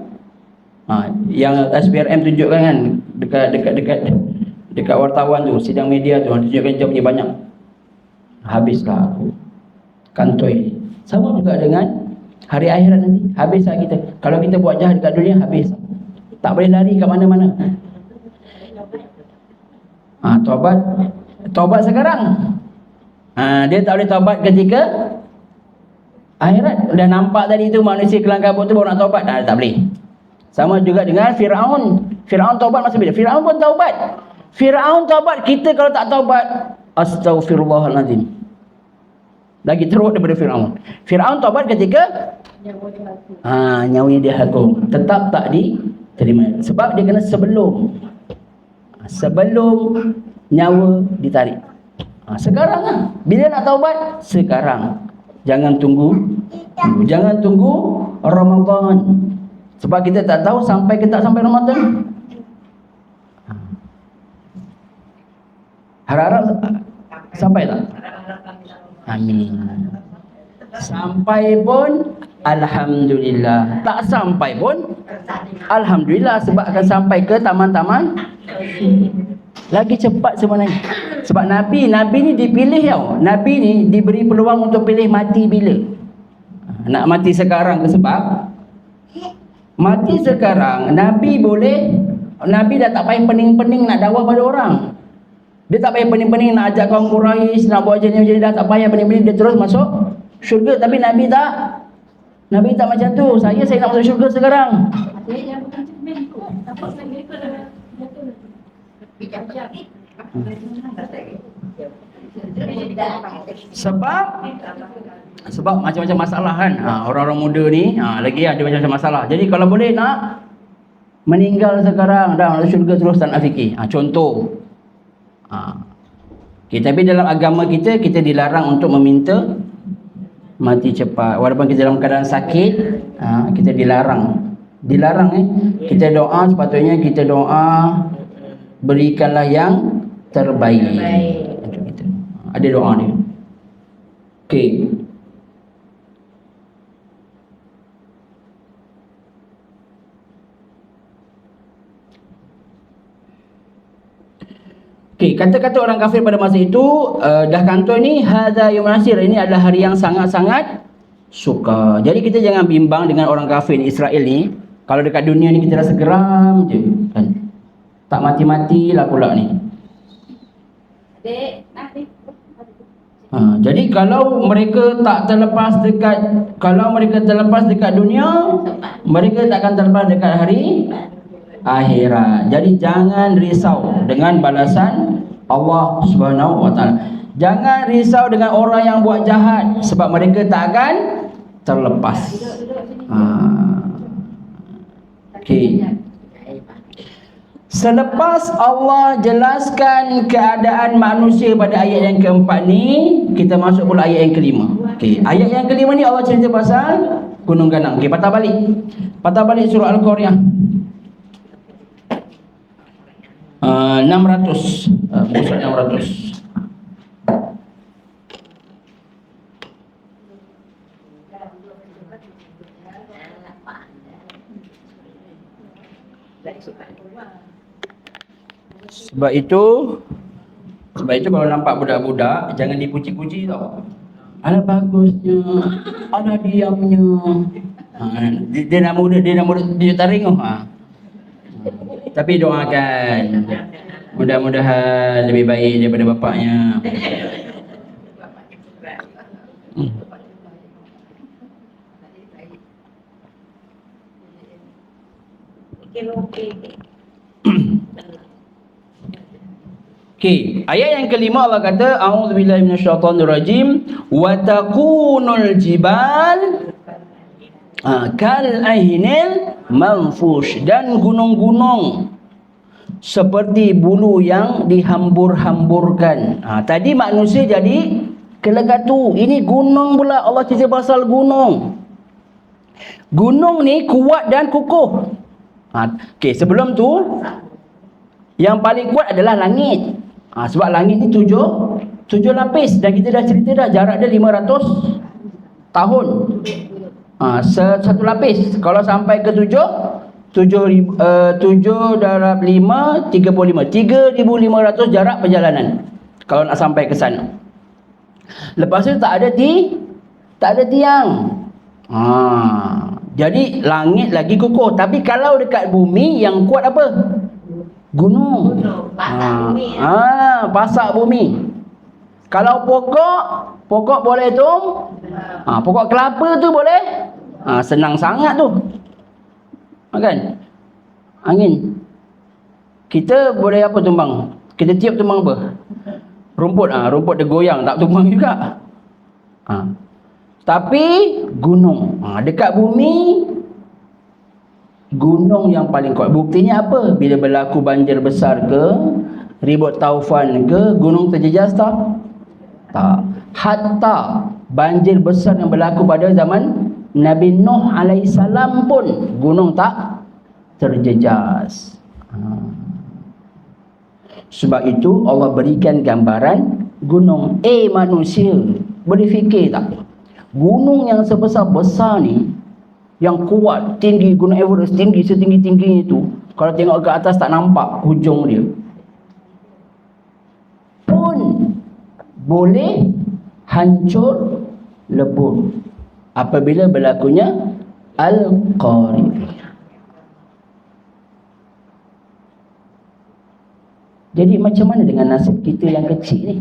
yang SPRM tunjukkan kan, dekat wartawan tu, sidang media tu tunjukkan jamnya banyak. Habislah aku kantoi. Sama juga dengan hari akhirat nanti, habislah kita. Kalau kita buat jahat dekat dunia, habis, tak boleh lari ke mana-mana. Taubat sekarang. Dia tak boleh taubat ketika akhirat. Dah nampak tadi tu manusia kelang kabut tu baru nak taubat, tak boleh. Sama juga dengan Firaun. Firaun taubat masa bila? Firaun pun taubat. Firaun taubat, kita kalau tak taubat, astaghfirullahalazim, lagi teruk daripada Firaun. Firaun taubat ketika nyawanya dia hakum, tetap tak diterima. Sebab dia kena sebelum nyawa ditarik. Sekarang bila nak taubat, sekarang. Jangan tunggu Ramadan. Sebab kita tak tahu sampai ke tak sampai Ramadan. Harap sampai tak? Amin. Sampai pun alhamdulillah, tak sampai pun alhamdulillah, sebab akan sampai ke taman-taman lagi cepat sebenarnya. Sebab Nabi ni dipilih tau. Nabi ni diberi peluang untuk pilih mati bila. Nak mati sekarang ke? Sebab mati sekarang, Nabi dah tak payah pening-pening nak dakwah pada orang. Dia tak payah pening-pening nak ajak kaum Quraisy, nak buat jenis-jenis, dah tak payah pening-pening, dia terus masuk syurga. Tapi Nabi tak macam tu. Saya nak masuk syurga sekarang. Sebab macam-macam masalah kan. Orang-orang muda ni lagi ada macam-macam masalah. Jadi kalau boleh nak meninggal sekarang, dah masuk syurga terus, tak nak fikir. Contoh. Tapi dalam agama kita dilarang untuk meminta mati cepat. Walaupun kita dalam keadaan sakit, kita dilarang. Kita doa, sepatutnya kita doa, berikanlah yang terbaik untuk kita. Ada doa ni. Okey. Kata-kata orang kafir pada masa itu, dah kantoi ni, hadza yaumun asir, ini adalah hari yang sangat-sangat suka. Jadi kita jangan bimbang dengan orang kafir ni, Israel ni. Kalau dekat dunia ni kita rasa geram je kan. Tak mati-matilah pula ni. Jadi kalau mereka terlepas dekat dunia, mereka tak akan terlepas dekat hari akhirat. Jadi jangan risau dengan balasan Allah Subhanahu wa taala. Jangan risau dengan orang yang buat jahat, sebab mereka tak akan terlepas. Selepas Allah jelaskan keadaan manusia pada ayat yang keempat ni, kita masuk pula ayat yang kelima. Ayat yang kelima ni Allah cerita pasal gunung ganang. Patah balik surah Al-Qaryah 600, muka 600. Sebab itu kalau nampak budak-budak, jangan dipuji-puji tau. Alah bagusnya, alah diamnya. Dia nak muda dia taring tu. Tapi doakan, mudah-mudahan lebih baik daripada bapaknya. Ayat yang kelima Allah kata, a'udzubillahi minasyaitonirrajim, wa takunul jibal. Kal ainil manfush, dan gunung-gunung seperti bulu yang dihambur-hamburkan. Tadi manusia jadi kelegatu, ini gunung pula. Allah cerita pasal gunung. Gunung ni kuat dan kukuh. Okey, sebelum tu yang paling kuat adalah langit. Sebab langit ni tujuh lapis, dan kita dah cerita dah jarak dia 500 tahun. Satu lapis. Kalau sampai ke 7 darab 5 35, 3,500 jarak perjalanan kalau nak sampai ke sana. Lepas tu tak ada tiang. Jadi langit lagi kukuh. Tapi kalau dekat bumi yang kuat apa? Gunung. Pasak bumi. Kalau pokok boleh tu, pokok kelapa tu boleh. Senang sangat tu. Kan? Angin. Kita boleh apa tumbang? Kita tiup tumbang apa? Rumput. Rumput dia goyang, tak tumbang juga. Tapi gunung. Dekat bumi, gunung yang paling kuat. Buktinya apa? Bila berlaku banjir besar ke, ribut taufan ke, gunung terjejas tak? Tak. Hatta banjir besar yang berlaku pada zaman Nabi Nuh alaihissalam pun gunung tak terjejas. Sebab itu Allah berikan gambaran gunung. Manusia, boleh fikir tak? Gunung yang sebesar-besar ni, yang kuat, tinggi, gunung Everest tinggi setinggi-tinggi itu, kalau tengok ke atas tak nampak hujung dia, pun boleh hancur lebur apabila berlakunya Al-Qari'ah. Jadi macam mana dengan nasib kita yang kecil ni?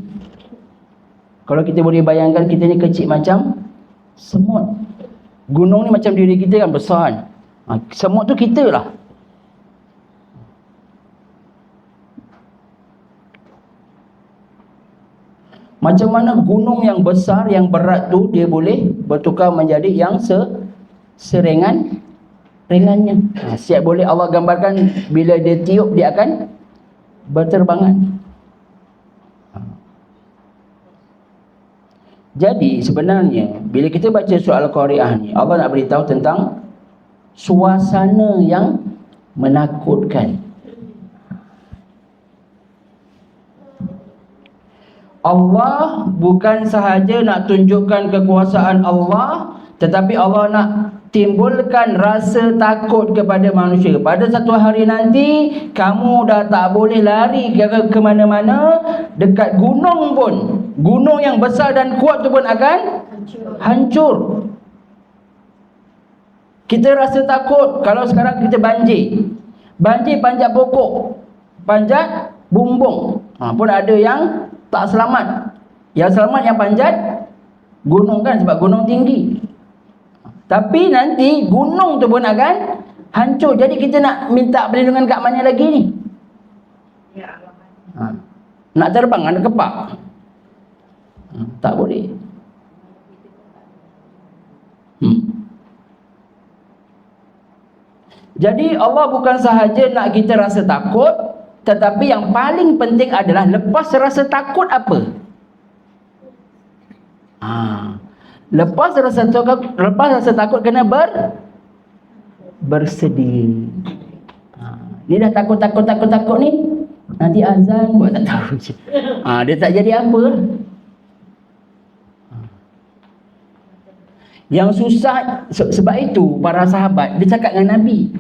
Kalau kita boleh bayangkan, kita ni kecil macam semut. Gunung ni macam diri kita kan, besar. Semut tu kita lah. Macam mana gunung yang besar, yang berat tu, dia boleh bertukar menjadi yang ringannya. Siap boleh Allah gambarkan, bila dia tiup, dia akan berterbangan. Jadi sebenarnya bila kita baca surah Al-Qari'ah ni, Allah nak beritahu tentang suasana yang menakutkan. Allah bukan sahaja nak tunjukkan kekuasaan Allah, tetapi Allah nak timbulkan rasa takut kepada manusia. Pada satu hari nanti, kamu dah tak boleh lari ke mana-mana. Dekat gunung pun, gunung yang besar dan kuat tu pun akan hancur. Kita rasa takut kalau sekarang kita banjir. Banjir panjat pokok, panjat bumbung. Pun ada yang tak selamat. Yang selamat yang panjat gunung kan, sebab gunung tinggi. Tapi nanti gunung tu pun akan hancur. Jadi kita nak minta perlindungan kat mana lagi ni? Nak terbang, nak kepak, tak boleh. Jadi Allah bukan sahaja nak kita rasa takut, tetapi yang paling penting adalah lepas rasa takut apa? Lepas rasa takut kena bersedih. Ni dah takut ni, nanti azan buat tak tahu je. Dia tak jadi apa. Yang susah, sebab itu para sahabat dia cakap dengan Nabi,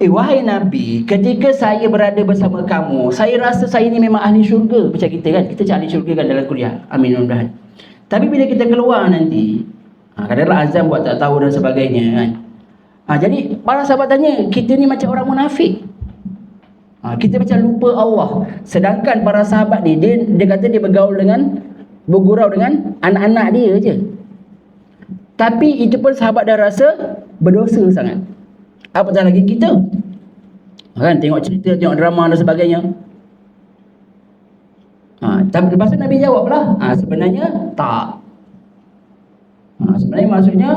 wahai Nabi, ketika saya berada bersama kamu, saya rasa saya ni memang ahli syurga. Macam kita kan, kita cari ahli syurga kan dalam kuliah, amin mudah-mudahan. Tapi bila kita keluar nanti, kadang-kadang azam buat tak tahu dan sebagainya kan. Jadi para sahabat tanya, kita ni macam orang munafik. Kita macam lupa Allah. Sedangkan para sahabat ni, dia kata dia bergurau dengan anak-anak dia je. Tapi itu pun sahabat dah rasa berdosa sangat. Apatah lagi kita kan, tengok cerita, tengok drama dan sebagainya. Tapi lepas tu Nabi jawab lah, sebenarnya tak. Sebenarnya maksudnya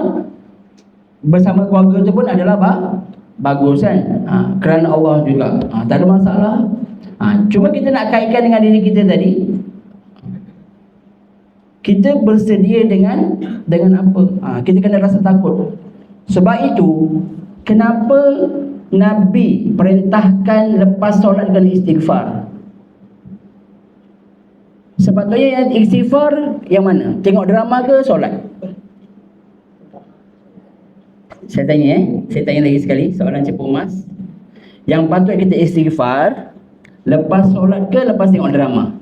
bersama keluarga tu pun adalah bagus kan. Kerana Allah juga. Tak ada masalah. Cuma kita nak kaitkan dengan diri kita tadi. Kita bersedia dengan apa? Kita kena rasa takut. Sebab itu, kenapa Nabi perintahkan lepas solat kena istighfar? Sepatutnya yang istighfar yang mana? Tengok drama ke solat? Saya tanya lagi sekali soalan Cepu Mas. Yang patut kita istighfar lepas solat ke lepas tengok drama?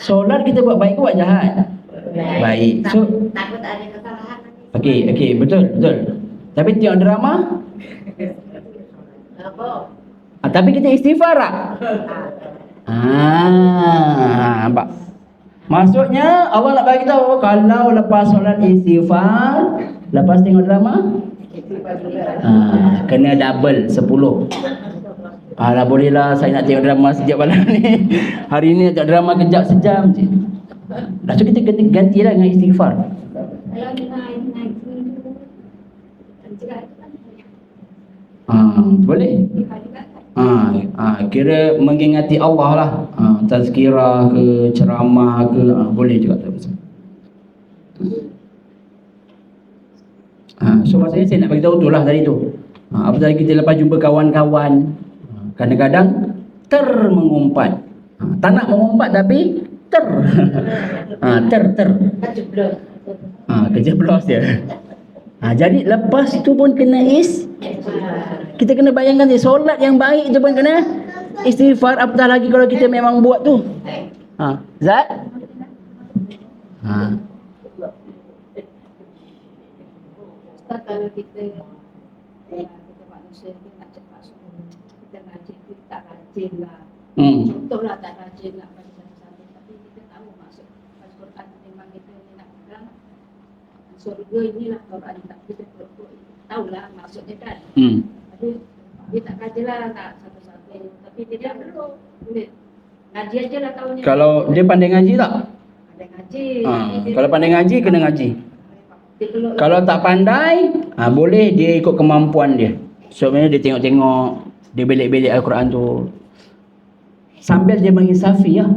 Solat kita buat baik ke buat jahat? Baik. So Takut ada kesalahan. okey, betul. Tapi tengok drama? Tapi kita istighfar tak? Nampak? Maksudnya Allah nak bagi tahu kalau lepas solat istighfar, lepas tengok drama kena double 10. Alah bolehlah saya nak tengok drama sejak malam ni. Hari ni nak tengok drama kejap sejam je. Dah tu kita gantilah dengan istighfar. Kalau kita naik minggu, Boleh. Kira mengingati Allah lah. Tazkirah ke, ceramah ke, boleh juga tak masalah. So maksudnya saya nak bagi tahu tu lah tadi tu. Apa tadi kita lepas jumpa kawan-kawan, kadang-kadang mengumpat. Tak nak mengumpat tapi kejeblos dia. Jadi lepas tu pun kena kita kena bayangkan dia solat yang baik tu pun kena istighfar, apatah lagi kalau kita memang buat tu. Zat? Ustaz, kalau kita manusia ni nak cepat semua, kita rajin, kita tak rajin lah. Contohlah tak rajin lah pada sana, tapi kita tahu maksud Al-Quran memang kita ni nak pegang surga inilah Quran, tak kita tahulah maksudnya kan. Tapi dia tak rajin lah, tak satu-satu, tapi dia perlu ngaji aje lah tahunya. Kalau dia pandai ngaji tak? Pandai ngaji. Kalau pandai ngaji kena ngaji. Kalau tak pandai, boleh dia ikut kemampuan dia. Sebenarnya dia tengok-tengok, dia belik-belik Al-Quran tu. Sambil dia menginsafi lah.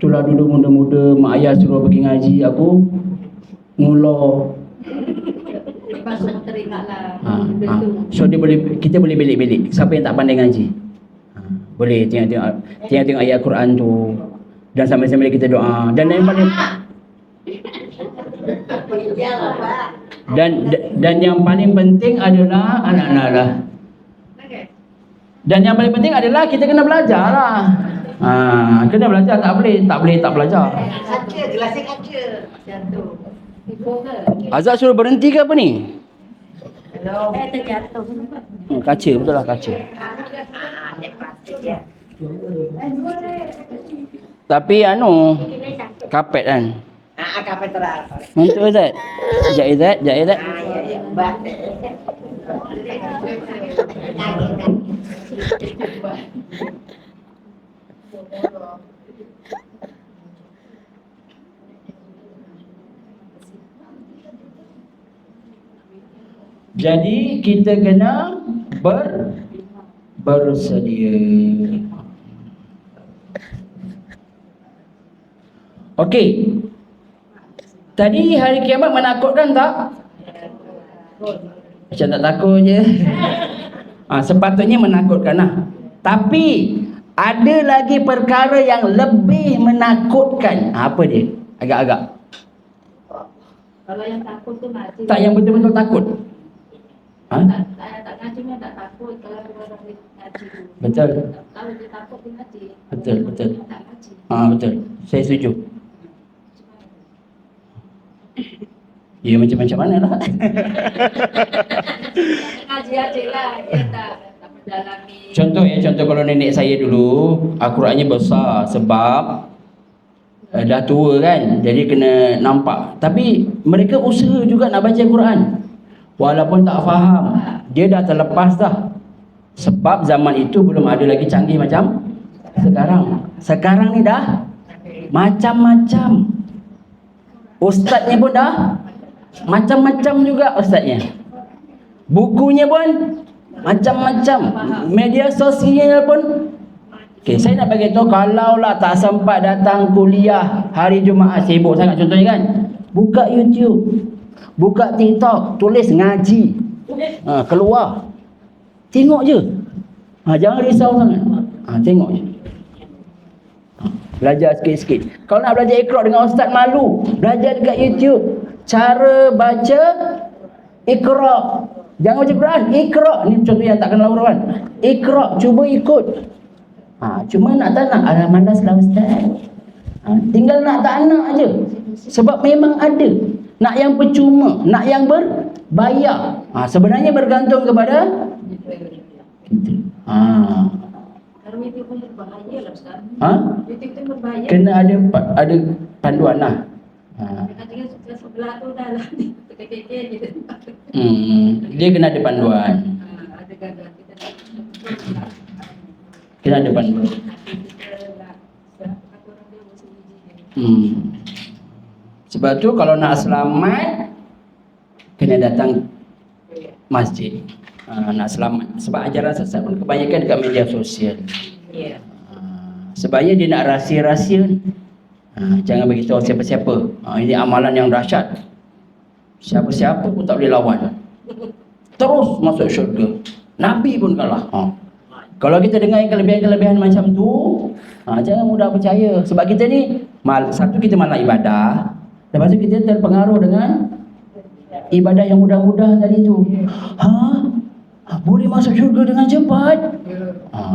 Itulah dulu muda-muda mak ayah suruh pergi ngaji, aku ngulur. Lepas semua teringat lah. So kita boleh belik-belik. Siapa yang tak pandai ngaji, boleh tengok ayat Quran tu. Dan sambil-sambil kita doa. Dan yang paling dan yang paling penting adalah anak-anak lah. Dan yang paling penting adalah kita kena belajar lah. Kena belajar, tak boleh tak belajar. Kaca, gelasnya kaca. Jatuh. Azad suruh berhenti ke apa ni? Terjatuh. Kaca, betul lah kaca. Tapi kapet kan. Kapal terang. Untuk Azad. Sekejap Azad. Ya. Jadi kita kena bersedia. Okey. Tadi hari kiamat menakutkan tak? Macam tak takut je. Sepatutnya menakutkan lah. Tapi ada lagi perkara yang lebih menakutkan. Apa dia? Agak-agak. Kalau yang takut tu ngaji. Tak, yang betul-betul takut. Tak ngaji ni tak takut. Kalau orang ngaji tu. Betul. Kalau dia takut dia ngaji. Betul. Tak ngaji. Betul. Saya setuju. Ya macam-macam mana lah. Ngaji aja lah. Dia tak mendalami. Contoh kalau nenek saya dulu, Al-Qurannya besar sebab dah tua kan, jadi kena nampak. Tapi mereka usaha juga nak baca Quran. Walaupun tak faham, dia dah terlepas dah. Sebab zaman itu belum ada lagi canggih macam sekarang. Sekarang ni dah macam-macam. Ustaznya pun dah Macam-macam juga ustaznya. Bukunya pun macam-macam. Media sosial pun. Okay, saya nak bagi tahu, kalau lah tak sempat datang kuliah hari Jumaat, sibuk sangat contohnya kan, buka YouTube, buka TikTok, tulis ngaji, keluar, tengok je, jangan risau sangat, tengok je, belajar sikit-sikit. Kalau nak belajar Iqra dengan ustaz malu, belajar dekat YouTube cara baca Iqra. Jangan baca Quran, Iqra. Ni contoh yang tak kenal Quran. Iqra, cuba ikut. Cuma nak tak nak, alah malas lah ustaz. Tinggal nak tak nak aje. Sebab memang ada. Nak yang percuma, nak yang berbayar. Sebenarnya bergantung kepada kita. Kalau itu pun berbahaya lah ustaz. Itu pun berbahaya. Kena ada panduan lah. Kadang-kadang sebelah tu dah lah. Kekek gitu. Dia kena ada panduan. Ada kadang kita nak Kena ada panduan. Sebab tu kalau nak selamat, kena datang masjid. Nak selamat. Sebab ajaran sesat pun kebanyakan dekat media sosial. Sebabnya dia nak rahsia-rahsia. Jangan bagi tahu siapa-siapa. Ini amalan yang dahsyat. Siapa-siapa pun tak boleh lawan. Terus masuk syurga. Nabi pun kalah. Kalau kita dengar yang kelebihan-kelebihan macam tu, jangan mudah percaya. Sebab kita ni, satu kita malas ibadah, lepas tu kita terpengaruh dengan ibadah yang mudah-mudah tadi tu. Boleh masuk syurga dengan cepat.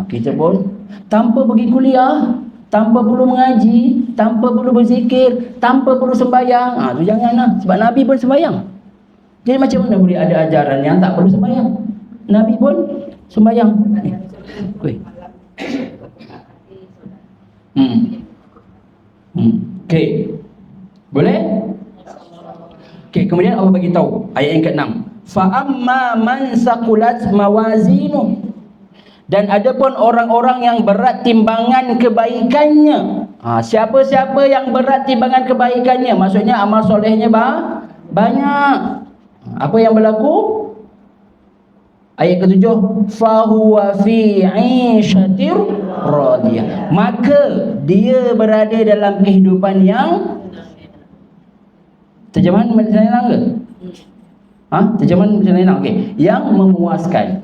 Kita pun tanpa pergi kuliah, tanpa perlu mengaji, tanpa perlu berzikir, tanpa perlu sembahyang. Tu janganlah. Sebab Nabi pun sembahyang. Jadi macam mana boleh ada ajaran yang tak perlu sembahyang? Nabi pun sembahyang. Okey. Boleh? Okey, kemudian Allah bagi tahu ayat yang ke-6. Fa amma man saqulat mawazinu. Dan adapun orang-orang yang berat timbangan kebaikannya. Siapa-siapa yang berat timbangan kebaikannya, maksudnya amal solehnya banyak. Apa yang berlaku? Ayat ke-7, fahuwa fi 'ishatir radiyah. Maka dia berada dalam kehidupan yang terjemahan macam mana ke? Terjemahan macam mana? Okey, yang memuaskan.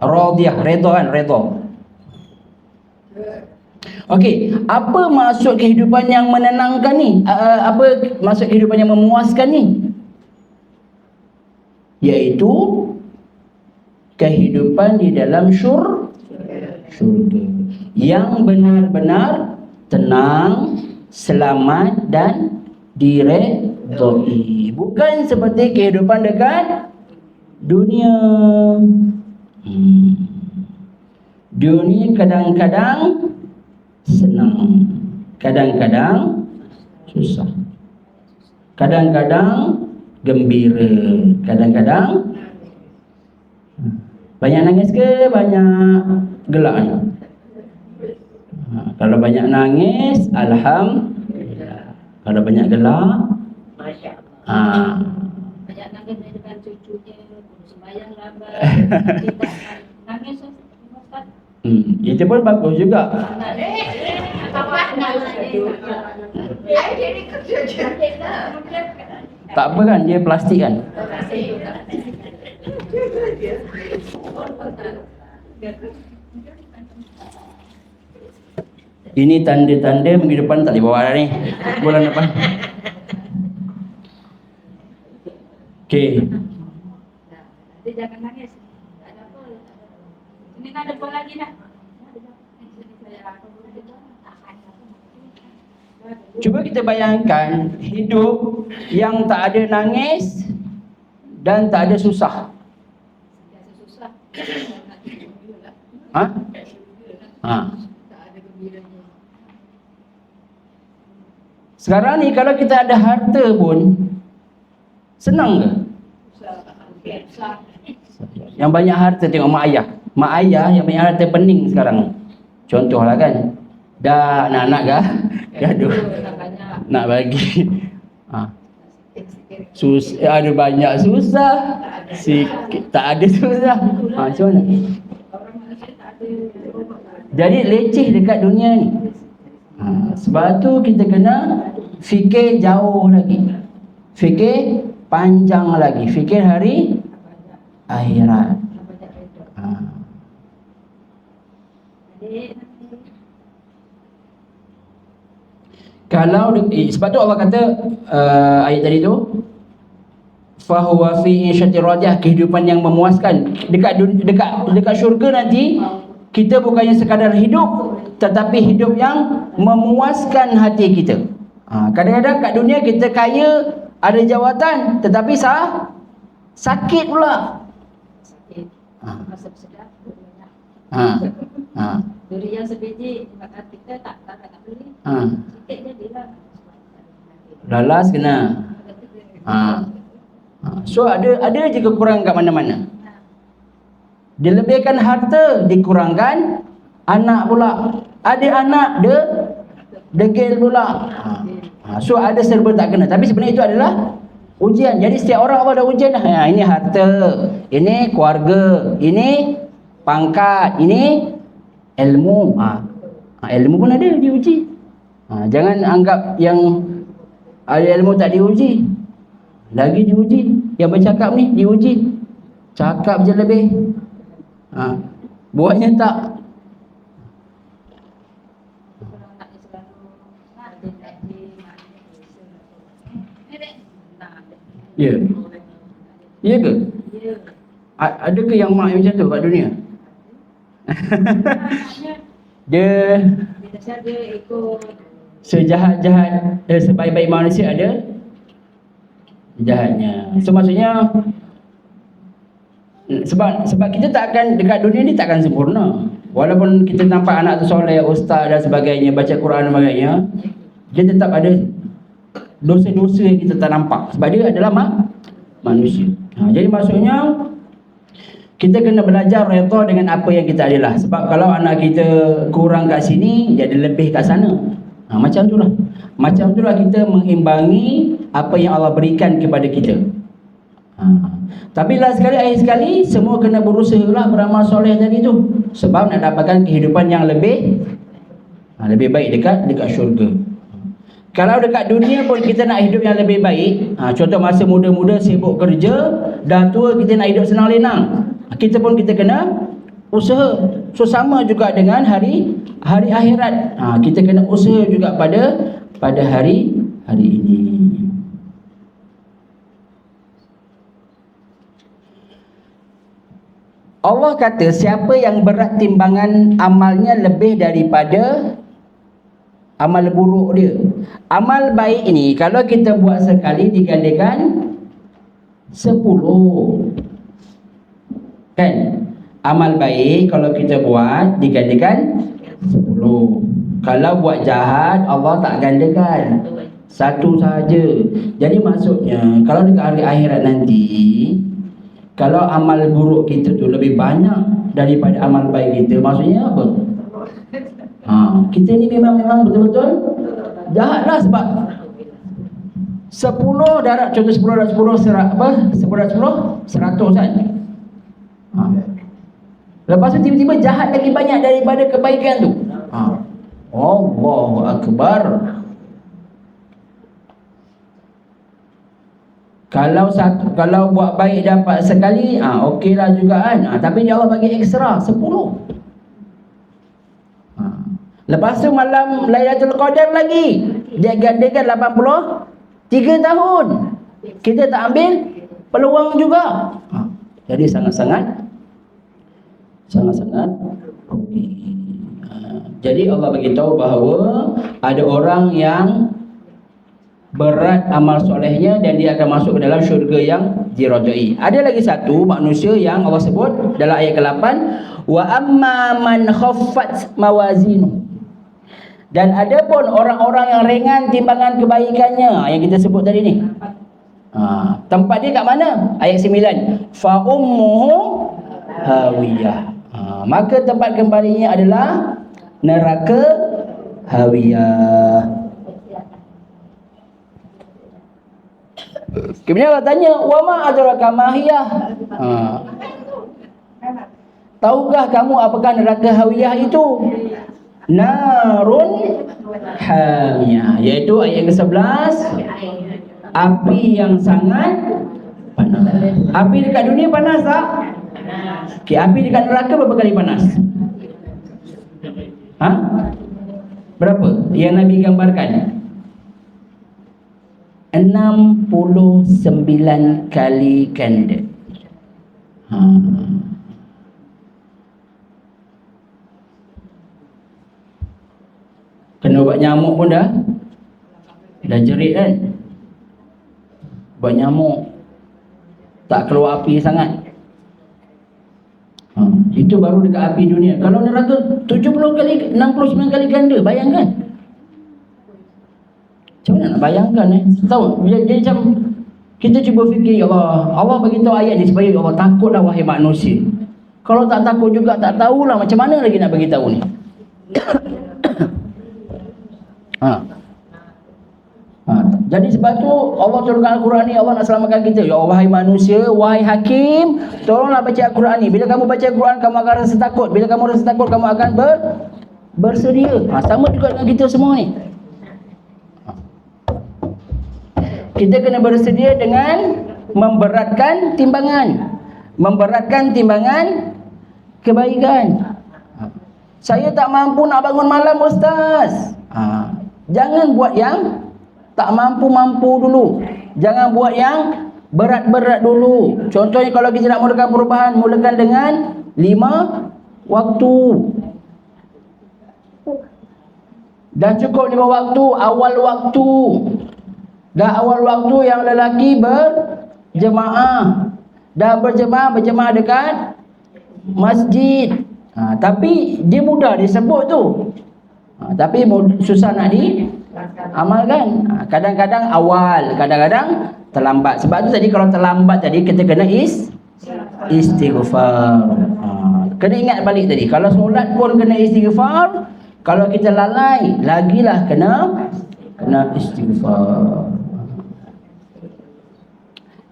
Radiyah, redha kan, redha. Okey, apa maksud kehidupan yang menenangkan ni? Apa maksud kehidupan yang memuaskan ni? Iaitu kehidupan di dalam syurga yang benar-benar tenang, selamat dan diredai. Bukan seperti kehidupan dekat dunia. Dunia kadang-kadang senang, kadang-kadang susah, kadang-kadang gembira, kadang-kadang banyak nangis ke banyak gelak? Kalau banyak nangis, alhamdulillah. Kalau banyak gelak, masya-Allah. Banyak nangis di depan cucunya, sembahyang lambat, tidak nangis Ustaz. Itu pun bagus juga. Tak apa kan, dia plastik kan. Ini tanda-tanda minggu depan tak boleh bawa dah ni. Bulan depan. Okey. Jadi jangan nangis. Tak ada apa. Ini nak ada apa lagi dah. Cuba kita bayangkan hidup yang tak ada nangis dan tak ada susah. Susah. Sekarang ni kalau kita ada harta pun senang ke? Yang banyak harta tengok mak ayah. Mak ayah yang banyak harta pening sekarang. Contohlah kan. Dah anak-anak kah? Gaduh. Nak bagi. Ada banyak susah, sikit tak ada susah. Macam mana? Orang Malaysia tak ada robot. Jadi leceh dekat dunia ni. Sebab tu kita kena fikir jauh lagi, fikir panjang lagi, fikir hari akhirat. Kalau sebab tu Allah kata ayat tadi tu, fahuwa fi insyatir rajah, kehidupan yang memuaskan. Dekat syurga nanti kita bukannya sekadar hidup, tetapi hidup yang memuaskan hati kita. Kadang-kadang kat dunia kita kaya, ada jawatan, tetapi sakit pula. Sakit. Masa bersedap, Ha. duri yang sebiji makan kita tak beli. Sikit je dia. Lalas kena. So ada je kekurangan kat mana-mana. Dilebihkan harta, dikurangkan anak pula. Ada anak, degil pula. So ada serba tak kena. Tapi sebenarnya itu adalah ujian. Jadi setiap orang Allah dah ujian dah. Ini harta, ini keluarga, ini pangkat, ini ilmu. Ilmu pun ada diuji. Jangan anggap yang ada ilmu tak diuji. Lagi diuji. Yang bercakap ni diuji. Cakap je lebih. Buatnya tak. Ya. Ya ke? Adakah yang mak macam tu kat dunia? Dia sejahat-jahat, sebaik-baik manusia ada jahatnya. So maksudnya sebab kita tak akan dekat dunia ni tak akan sempurna. Walaupun kita nampak anak tu soleh, ustaz dan sebagainya, baca Quran dan sebagainya, dia tetap ada dosa-dosa yang kita tak nampak. Sebab dia adalah manusia. Jadi maksudnya kita kena belajar redha dengan apa yang kita adalah. Sebab kalau anak kita kurang kat sini, dia ada lebih kat sana. Macam itulah. Macam itulah kita mengimbangi apa yang Allah berikan kepada kita. Tapi last sekali, akhir sekali, semua kena berusaha lah beramal soleh tadi tu. Sebab nak dapatkan kehidupan yang lebih baik dekat syurga. Kalau dekat dunia pun kita nak hidup yang lebih baik, contoh masa muda-muda sibuk kerja, dah tua kita nak hidup senang lenang, kita kena usaha. So sama juga dengan hari akhirat. Kita kena usaha juga pada hari ini. Allah kata siapa yang berat timbangan amalnya lebih daripada amal buruk dia. Amal baik ini kalau kita buat sekali digandakan 10. Kan? Amal baik kalau kita buat digandakan 10. Kalau buat jahat Allah tak gandakan. Satu saja. Jadi maksudnya kalau dekat hari akhirat nanti, kalau amal buruk kita tu lebih banyak daripada amal baik kita, maksudnya apa? Kita ni memang betul-betul jahatlah. Sebab 10 darab, contoh 10 darab 10 10 darab 10 100 kan. Lepas tu tiba-tiba jahat lagi banyak daripada kebaikan tu. Allahu Akbar. Kalau buat baik dapat sekali, okeylah juga kan. Tapi dia Allah bagi ekstra 10. Lepas tu malam Lailatul Qadar lagi, dia gandakan 83 tahun. Kita tak ambil peluang juga. Jadi sangat-sangat rugi. Jadi Allah bagi tahu bahawa ada orang yang berat amal solehnya dan dia akan masuk ke dalam syurga yang dirajai. Ada lagi satu manusia yang Allah sebut dalam ayat ke-8, wa amma man khaffat mawazinu. Dan ada pun orang-orang yang ringan timbangan kebaikannya yang kita sebut tadi ni. Tempat dia kat mana? Ayat 9. Fa ummuhu hawiyah. Maka tempat kembalinya adalah neraka hawiyah. Kemudian Allah tanya, wa ma adraka mahiyah? Tahukah kamu apakah neraka hawiyah itu? Narun hamiyah, iaitu ayat ke-11, api yang sangat panas. Api dekat dunia panas tak? Okay, api dekat neraka berapa kali panas? Berapa yang Nabi gambarkan? 69 kali ganda. Kena ubat nyamuk pun dah jerit kan. Ubat nyamuk tak keluar api sangat. Itu baru dekat api dunia. Kalau neraka 70 kali, 69 kali ganda, bayangkan. Macam mana nak bayangkan Tahu? Jadi macam kita cuba fikir, ya Allah beritahu ayat ni supaya Allah takutlah wahai manusia. Kalau tak takut juga, tak tahulah macam mana lagi nak beritahu ni. Jadi sebab tu Allah turunkan Al-Quran ni, Allah nak selamatkan kita. Ya wahai manusia, wahai hakim, tolonglah baca Al-Quran ni. Bila kamu baca Al-Quran, kamu akan rasa takut. Bila kamu rasa takut, kamu akan bersedia. Sama juga dengan kita semua ni. Kita kena bersedia dengan memberatkan timbangan. Memberatkan timbangan kebaikan. Saya tak mampu nak bangun malam, Ustaz. Jangan buat yang tak mampu-mampu dulu. Jangan buat yang berat-berat dulu. Contohnya kalau kita nak mulakan perubahan, mulakan dengan 5 waktu. Dah cukup 5 waktu, awal waktu. Dah awal waktu yang lelaki berjemaah. Dah berjemaah dekat masjid. Tapi dia mudah disebut tu. Tapi susah nak diamalkan. Kadang-kadang awal, kadang-kadang terlambat. Sebab tu tadi kalau terlambat tadi kita kena istighfar. Kena ingat balik tadi. Kalau solat pun kena istighfar. Kalau kita lalai, lagilah kena istighfar.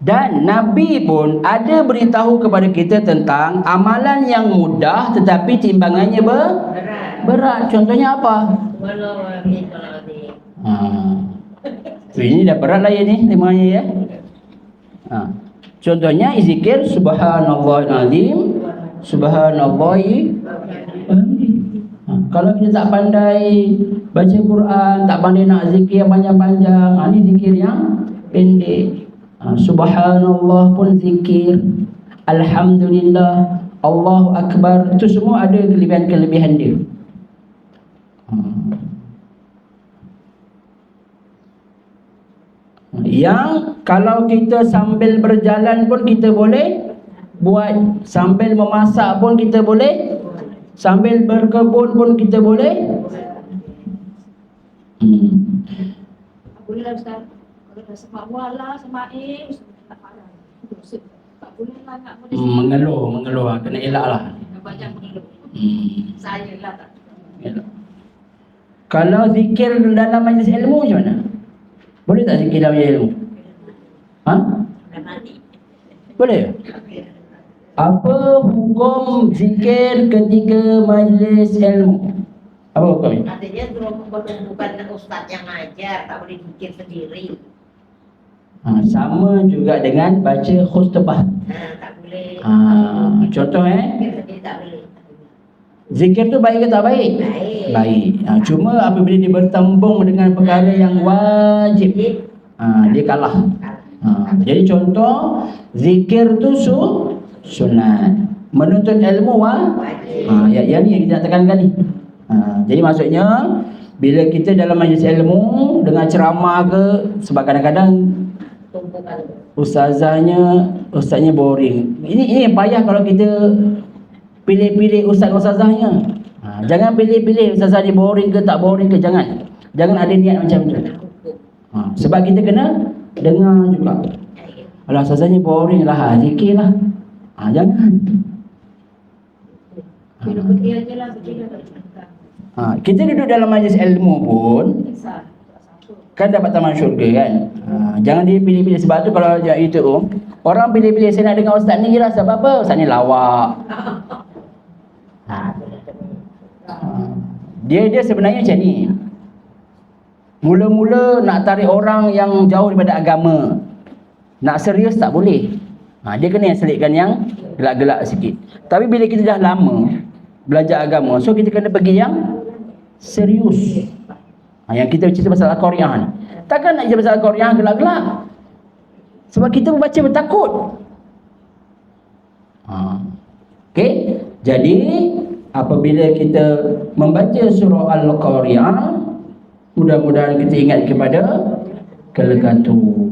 Dan Nabi pun ada beritahu kepada kita tentang amalan yang mudah tetapi timbangannya berat. Contohnya apa? Ini dah berat lah ya ni, timbangannya ya. Contohnya zikir subhanallahil azim, subhanallahi. Kalau kita tak pandai baca Quran, tak pandai nak zikir yang panjang-panjang, ni zikir yang pendek. Subhanallah pun zikir, alhamdulillah, Allahu Akbar, itu semua ada kelebihan-kelebihan dia. Yang kalau kita sambil berjalan pun kita boleh buat, sambil memasak pun kita boleh, sambil berkebun pun kita boleh. Boleh lah Ustaz. Kalau dah semak wala, semak tak parah. Tak boleh lah nak Mengeluh, kena elak lah. Banyak mengeluh. Saya lah tak. Kalau zikir dalam majlis ilmu macam mana? Boleh tak zikir dalam majlis ilmu? Boleh? Apa hukum zikir ketika majlis ilmu? Apa hukumnya? Artinya bukan ustaz yang ngajar, tak boleh zikir sendiri. Sama juga dengan baca khutbah. Tak boleh. Contoh Zikir sendiri tak boleh. Zikir tu baik ke tak baik? Baik. Cuma apabila dia bertembung dengan perkara yang wajib, dia kalah. Jadi contoh, zikir tu sunat, menuntut ilmu yang ni yang kita nak tekankan ni. Jadi maksudnya bila kita dalam majlis ilmu dengan ceramah ke, sebab kadang-kadang ustaznya boring. Ini yang payah kalau kita pilih-pilih ustazahnya. Jangan pilih-pilih ustazah ni boring ke tak boring ke, jangan ada niat macam tu. Sebab kita kena dengar juga. Kalau ustazahnya boring lah, zikir lah. Jangan. Kita duduk dalam majlis ilmu pun kan dapat taman syurga kan. Jangan dia pilih-pilih. Sebab tu kalau itu orang pilih-pilih saya nak dengar ustaz ni je lah. Sebab apa? Ustaz ni lawak. Dia sebenarnya macam ni. Mula-mula nak tarik orang yang jauh daripada agama, nak serius tak boleh. Dia kena selitkan yang gelak-gelak sikit. Tapi bila kita dah lama belajar agama, so kita kena pergi yang serius. Yang kita cerita pasal Al-Quran. Takkan nak cerita pasal Al-Quran gelak-gelak. Sebab kita membaca bertakut. Okey. Jadi apabila kita membaca surah Al-Quran, mudah-mudahan kita ingat kepada kelegatu.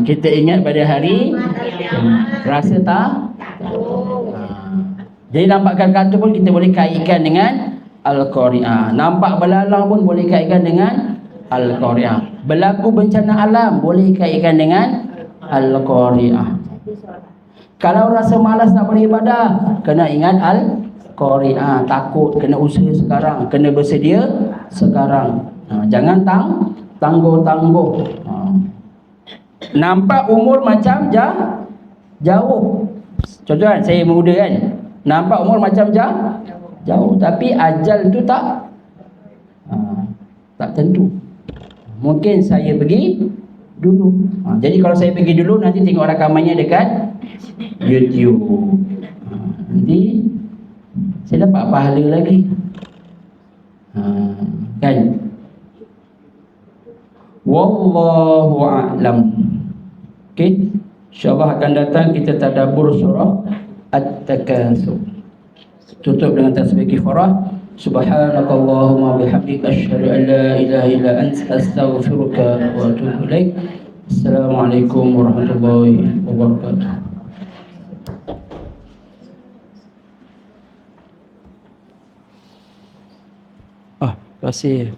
Kita ingat pada hari rasa tak? Jadi nampak kelegatu pun kita boleh kaitkan dengan Al-Quran. Nampak belalang pun boleh kaitkan dengan Al-Quran. Berlaku bencana alam boleh kaitkan dengan Al-Quran. Kalau rasa malas nak beribadah, kena ingat Al-Quran. Takut, kena usaha sekarang, kena bersedia sekarang. Jangan tangguh-tangguh. Nampak umur macam jauh. Contoh kan, saya muda kan, nampak umur macam jauh, tapi ajal tu tak tentu. Mungkin saya pergi dulu. Jadi kalau saya pergi dulu, nanti tengok rakamannya dekat YouTube. Nanti saya dapat pahala lagi. Kan? Wallahu a'lam. Okey. InsyaAllah akan datang kita tadabbur surah At-Takatsur. Tutup dengan tasbih kifarah. Subhanakallahumma bihamdika asyhadu an la ilaha illa anta astaghfiruka wa atubu ilaik. Assalamualaikum warahmatullahi wabarakatuh. Terima kasih.